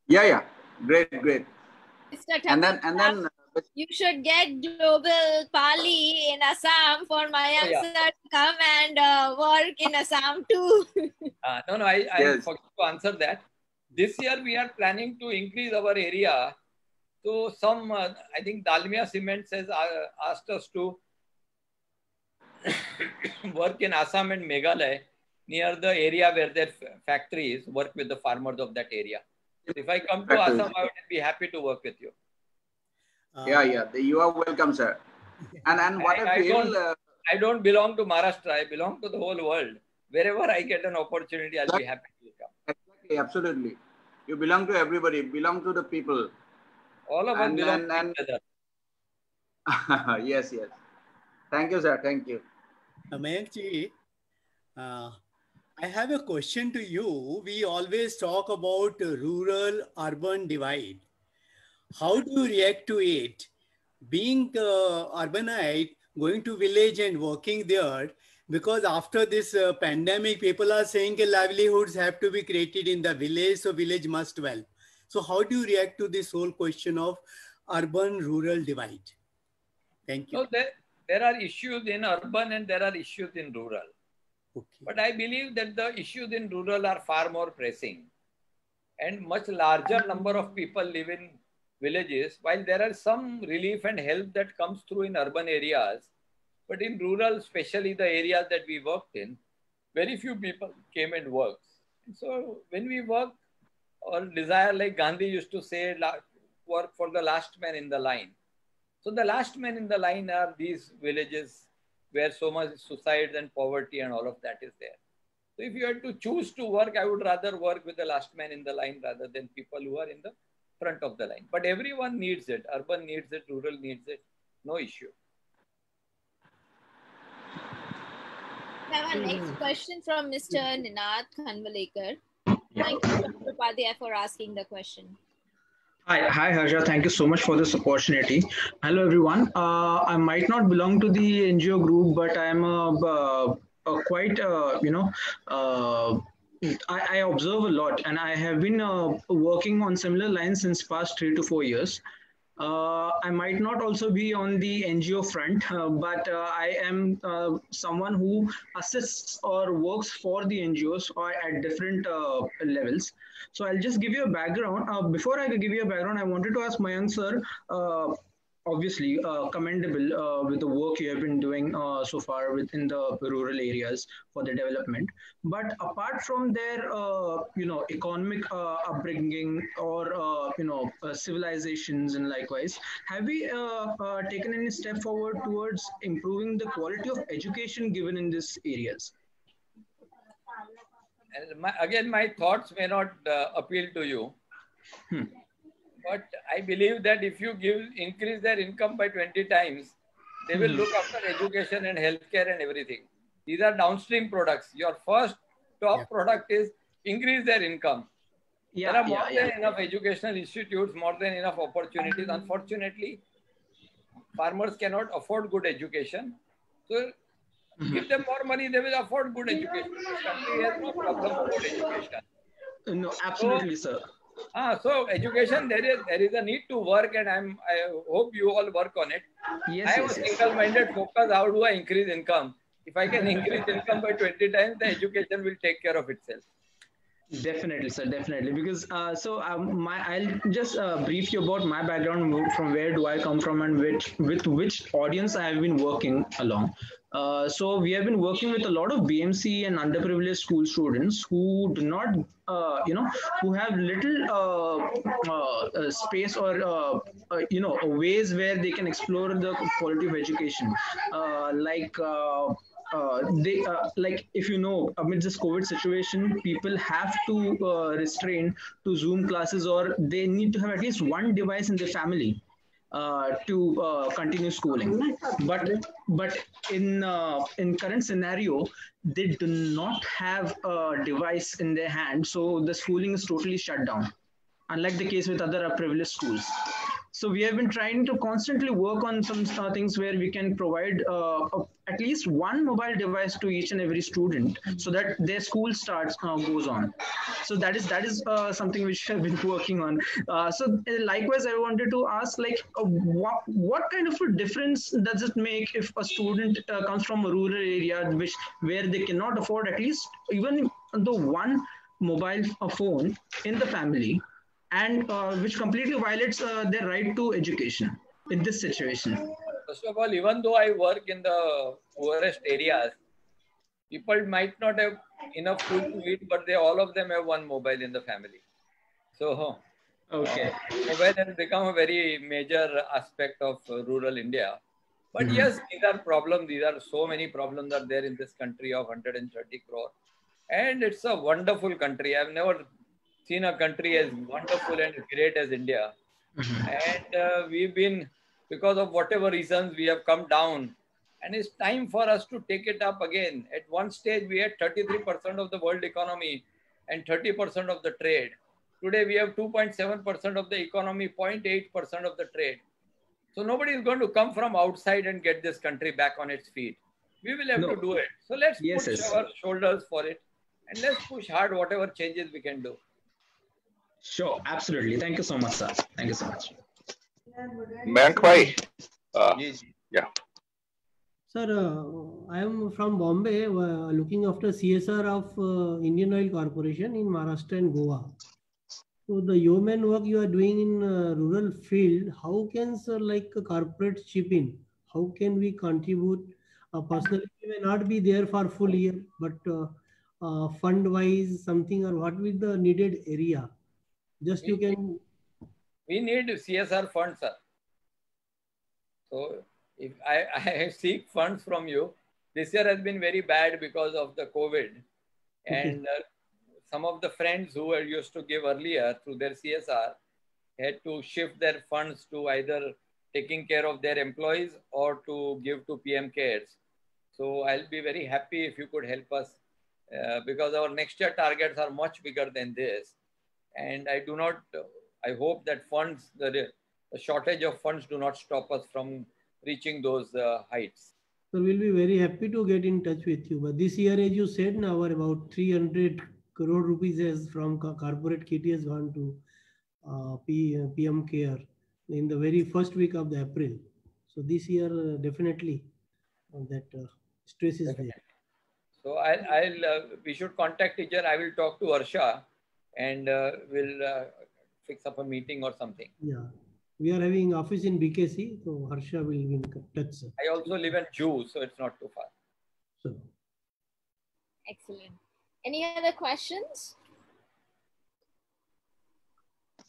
Yeah. Great. Mr. And then you should get global Parli in Assam for Mayank sir to come and work in Assam too. No, I forgot to answer that. This year we are planning to increase our area. So some, I think Dalmia Cements has asked us to work in Assam and Meghalaya near the area where their factory is, work with the farmers of that area. So if I come to Assam, I would be happy to work with you. Yeah. You are welcome, sir. And what I feel... I don't belong to Maharashtra. I belong to the whole world. Wherever I get an opportunity, I'll be happy to come. Exactly, absolutely. You belong to everybody. Belong to the people. All of us belong to each other. Yes. Thank you, sir. Thank you. Mayank ji, I have a question to you. We always talk about rural-urban divide. How do you react to it? Being urbanite, going to village and working there, because after this pandemic, people are saying that livelihoods have to be created in the village, so village must well. So how do you react to this whole question of urban-rural divide? Thank you. So there are issues in urban and there are issues in rural. Okay. But I believe that the issues in rural are far more pressing, and much larger number of people live in villages, while there are some relief and help that comes through in urban areas. But in rural, especially the areas that we worked in, very few people came and worked. And so when we work or desire, like Gandhi used to say, work for the last man in the line. So the last man in the line are these villages where so much suicide and poverty and all of that is there. So if you had to choose to work, I would rather work with the last man in the line rather than people who are in the front of the line. But everyone needs it. Urban needs it, rural needs it. No issue. We have our next question from Mr. Ninad Khanvalekar. Thank you, Dr. Upadhyay, for asking the question. Hi, Harsha. Thank you so much for this opportunity. Hello, everyone. I might not belong to the NGO group, but I'm quite, I observe a lot, and I have been working on similar lines since past 3 to 4 years. I might not also be on the NGO front, but I am someone who assists or works for the NGOs or at different levels. So I'll just give you a background. Before I give you a background, I wanted to ask Mayank sir, obviously commendable with the work you have been doing so far within the rural areas for the development. But apart from their, economic upbringing or, civilizations and likewise, have we taken any step forward towards improving the quality of education given in these areas? And my thoughts may not appeal to you. But I believe that if you increase their income by 20 times, they will look after education and healthcare and everything. These are downstream products. Your first top product is increase their income. There are more than enough educational institutes, more than enough opportunities. Unfortunately, farmers cannot afford good education. So give them more money, they will afford good education. This country has no problem about education. No, absolutely, sir. So education, there is a need to work, and I hope you all work on it. I have a single-minded focus. How do I increase income? If I can increase income by 20 times, the education will take care of itself. Definitely, sir. Definitely, because I'll just brief you about my background. From where do I come from, and with which audience I have been working along. So we have been working with a lot of BMC and underprivileged school students who do not, who have little space or ways where they can explore the quality of education, like if you know, amidst this COVID situation, people have to restrain to Zoom classes, or they need to have at least one device in their family to continue schooling. But in current scenario, they do not have a device in their hand, so the schooling is totally shut down, unlike the case with other privileged schools. So we have been trying to constantly work on some things where we can provide at least one mobile device to each and every student, so that their school goes on. So that is something which I've been working on. So likewise, I wanted to ask, what kind of a difference does it make if a student comes from a rural area where they cannot afford at least even the one mobile phone in the family, and which completely violates their right to education in this situation? First of all, even though I work in the poorest areas, people might not have enough food to eat, but all of them have one mobile in the family. So, mobile has become a very major aspect of rural India. But yes, these are problems. These are so many problems are there in this country of 130 crore. And it's a wonderful country. I've never seen a country as wonderful and great as India. And we've been, because of whatever reasons, we have come down. And it's time for us to take it up again. At one stage, we had 33% of the world economy and 30% of the trade. Today, we have 2.7% of the economy, 0.8% of the trade. So nobody is going to come from outside and get this country back on its feet. We will have to do it. So let's push our shoulders for it. And let's push hard whatever changes we can do. Sure, absolutely. Thank you so much, sir. Thank you so much. Mayank bhai, Yeah. Sir, I am from Bombay, looking after CSR of Indian Oil Corporation in Maharashtra and Goa. So the yeoman work you are doing in rural field, how can, sir, like corporate chip in? How can we contribute? Personally, we may not be there for full year, but fund wise something, or what will the needed area? Just you can. We need CSR funds, sir. So if I seek funds from you, this year has been very bad because of the COVID. And some of the friends who were used to give earlier through their CSR had to shift their funds to either taking care of their employees or to give to PM Cares. So I'll be very happy if you could help us because our next year targets are much bigger than this. And I hope that funds, the shortage of funds do not stop us from reaching those heights. So we'll be very happy to get in touch with you. But this year, as you said, now about 300 crore rupees has from corporate kitty has gone to PM Care in the very first week of the April. So this year, definitely that stress is there. So we should contact each other. I will talk to Harsha and we'll fix up a meeting or something. Yeah. We are having office in BKC, so Harsha will be in touch, sir. I also live in Jew, so it's not too far. So. Excellent. Any other questions?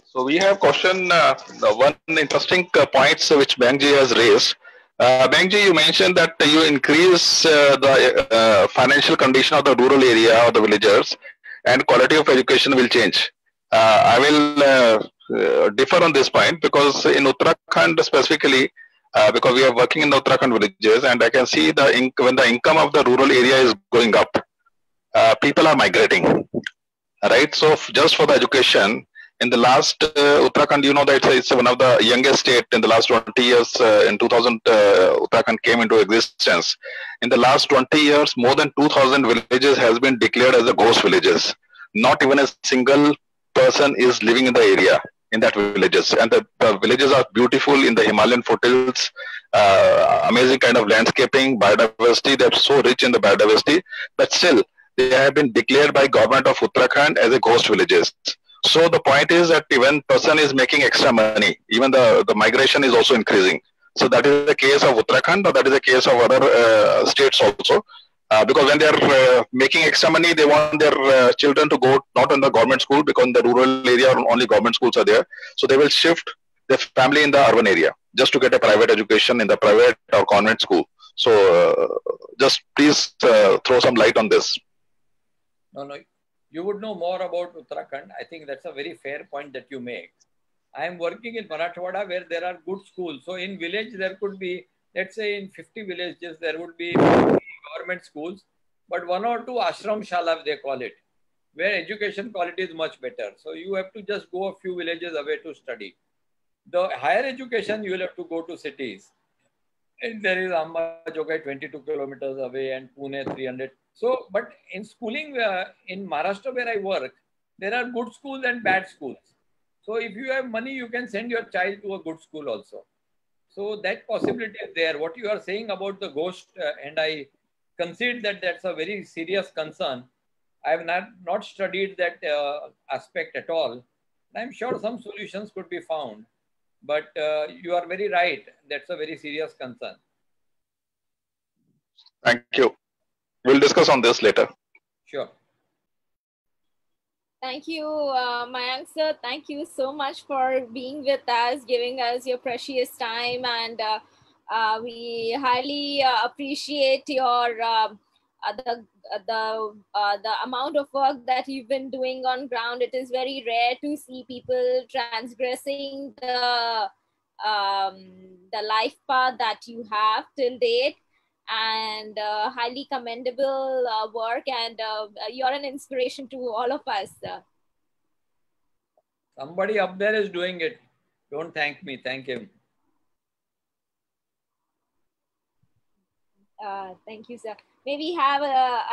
So we have question, the one interesting points which Mayankji has raised. Mayankji, you mentioned that you increase the financial condition of the rural area or the villagers and quality of education will change. I will differ on this point because in Uttarakhand specifically, because we are working in the Uttarakhand villages and I can see when the income of the rural area is going up, people are migrating, right? So just for the education, in the last Uttarakhand, you know that it's one of the youngest state in the last 20 years. In 2000, Uttarakhand came into existence. In the last 20 years, more than 2,000 villages has been declared as the ghost villages. Not even a single person is living in the area, in that villages. And the villages are beautiful in the Himalayan foothills, amazing kind of landscaping, biodiversity. They're so rich in the biodiversity, but still they have been declared by government of Uttarakhand as a ghost villages. So the point is that when person is making extra money, even the migration is also increasing. So that is the case of Uttarakhand, or that is the case of other states also. Because when they are making extra money, they want their children to go not in the government school, because in the rural area only government schools are there. So they will shift their family in the urban area just to get a private education in the private or convent school. So just please throw some light on this. No. You would know more about Uttarakhand. I think that's a very fair point that you make. I am working in Marathwada where there are good schools. So in village, there could be, let's say in 50 villages, there would be government schools, but one or two ashram shala, they call it, where education quality is much better. So you have to just go a few villages away to study. The higher education, you will have to go to cities. And there is Amba Jogai 22 kilometers away and Pune 300. So, but in schooling in Maharashtra where I work, there are good schools and bad schools. So if you have money, you can send your child to a good school also. So that possibility is there. What you are saying about the ghost, and I concede that that's a very serious concern. I have not studied that aspect at all. I'm sure some solutions could be found. But you are very right. That's a very serious concern. Thank you. We'll discuss on this later. Sure. Thank you, Mayank sir. Thank you so much for being with us, giving us your precious time, and we highly appreciate your the amount of work that you've been doing on ground. It is very rare to see people transgressing the life path that you have till date, and highly commendable work, and you're an inspiration to all of us. Somebody up there is doing it. Don't thank me, thank him. Thank you, sir. May we have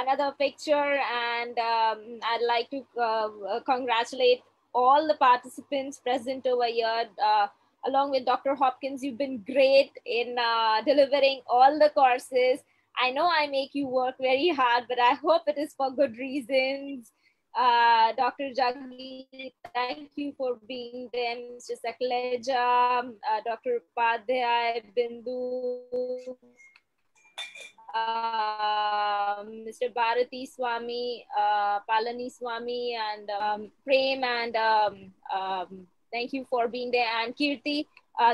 another picture, and I'd like to congratulate all the participants present over here along with Dr. Hopkins. You've been great in delivering all the courses. I know I make you work very hard, but I hope it is for good reasons. Dr. Jaggi, thank you for being there. Mr. Sakleja, Dr. Upadhyay, Bindu, Mr. Bharati Swami, Palani Swami, and Prem, and thank you for being there. And Kirti,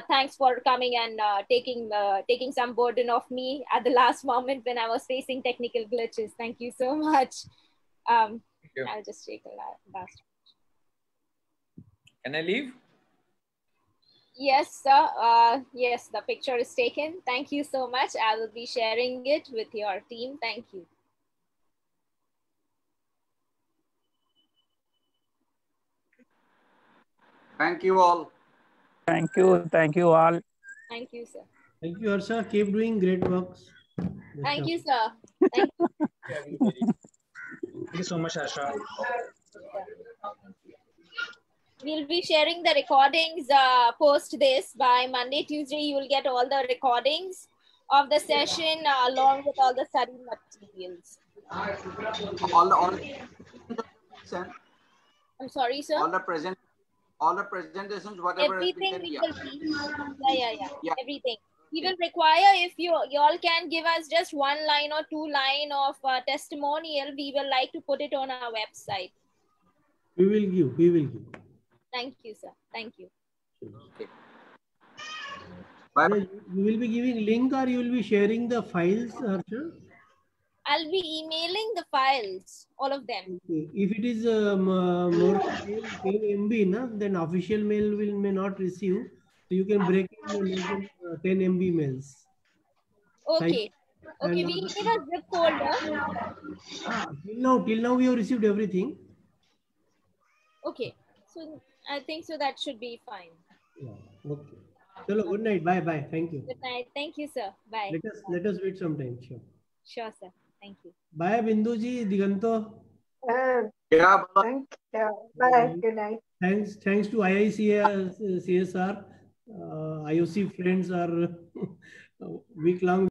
thanks for coming and taking some burden off me at the last moment when I was facing technical glitches. Thank you so much. I'll just take a last. Can I leave? Yes, sir. Yes, the picture is taken. Thank you so much. I will be sharing it with your team. Thank you. Thank you all. Thank you. Thank you all. Thank you, sir. Thank you, Harsha. Keep doing great works. Thank you, sir. Thank you. Thank you so much, Harsha. We'll be sharing the recordings post this. By Monday, Tuesday, you will get all the recordings of the session along with all the study materials. I'm sorry, sir. All the presentations, whatever Everything has been we said, will be. Yeah. Everything. We will require, if you all can give us just 1 line or 2 line of testimonial, we will like to put it on our website. We will give. Thank you, sir. Thank you. Okay. Bye. You will be giving link or you will be sharing the files, Harsha? I'll be emailing the files, all of them. Okay. If it is more than 10 MB, then official mail may not receive. So you can break in less than 10 MB mails. Okay. Okay, we need a zip folder. Till now we have received everything. Okay. So I think so that should be fine. Yeah. Okay. Chalo, good night. Bye. Thank you. Good night. Thank you, sir. Bye. Let us wait sometime. Sure. Sure, sir. Thank you. Bye, Binduji, Diganto. Yeah. Thank you. Bye. Good night. Thanks to IICA, CSR, IOC friends are week long.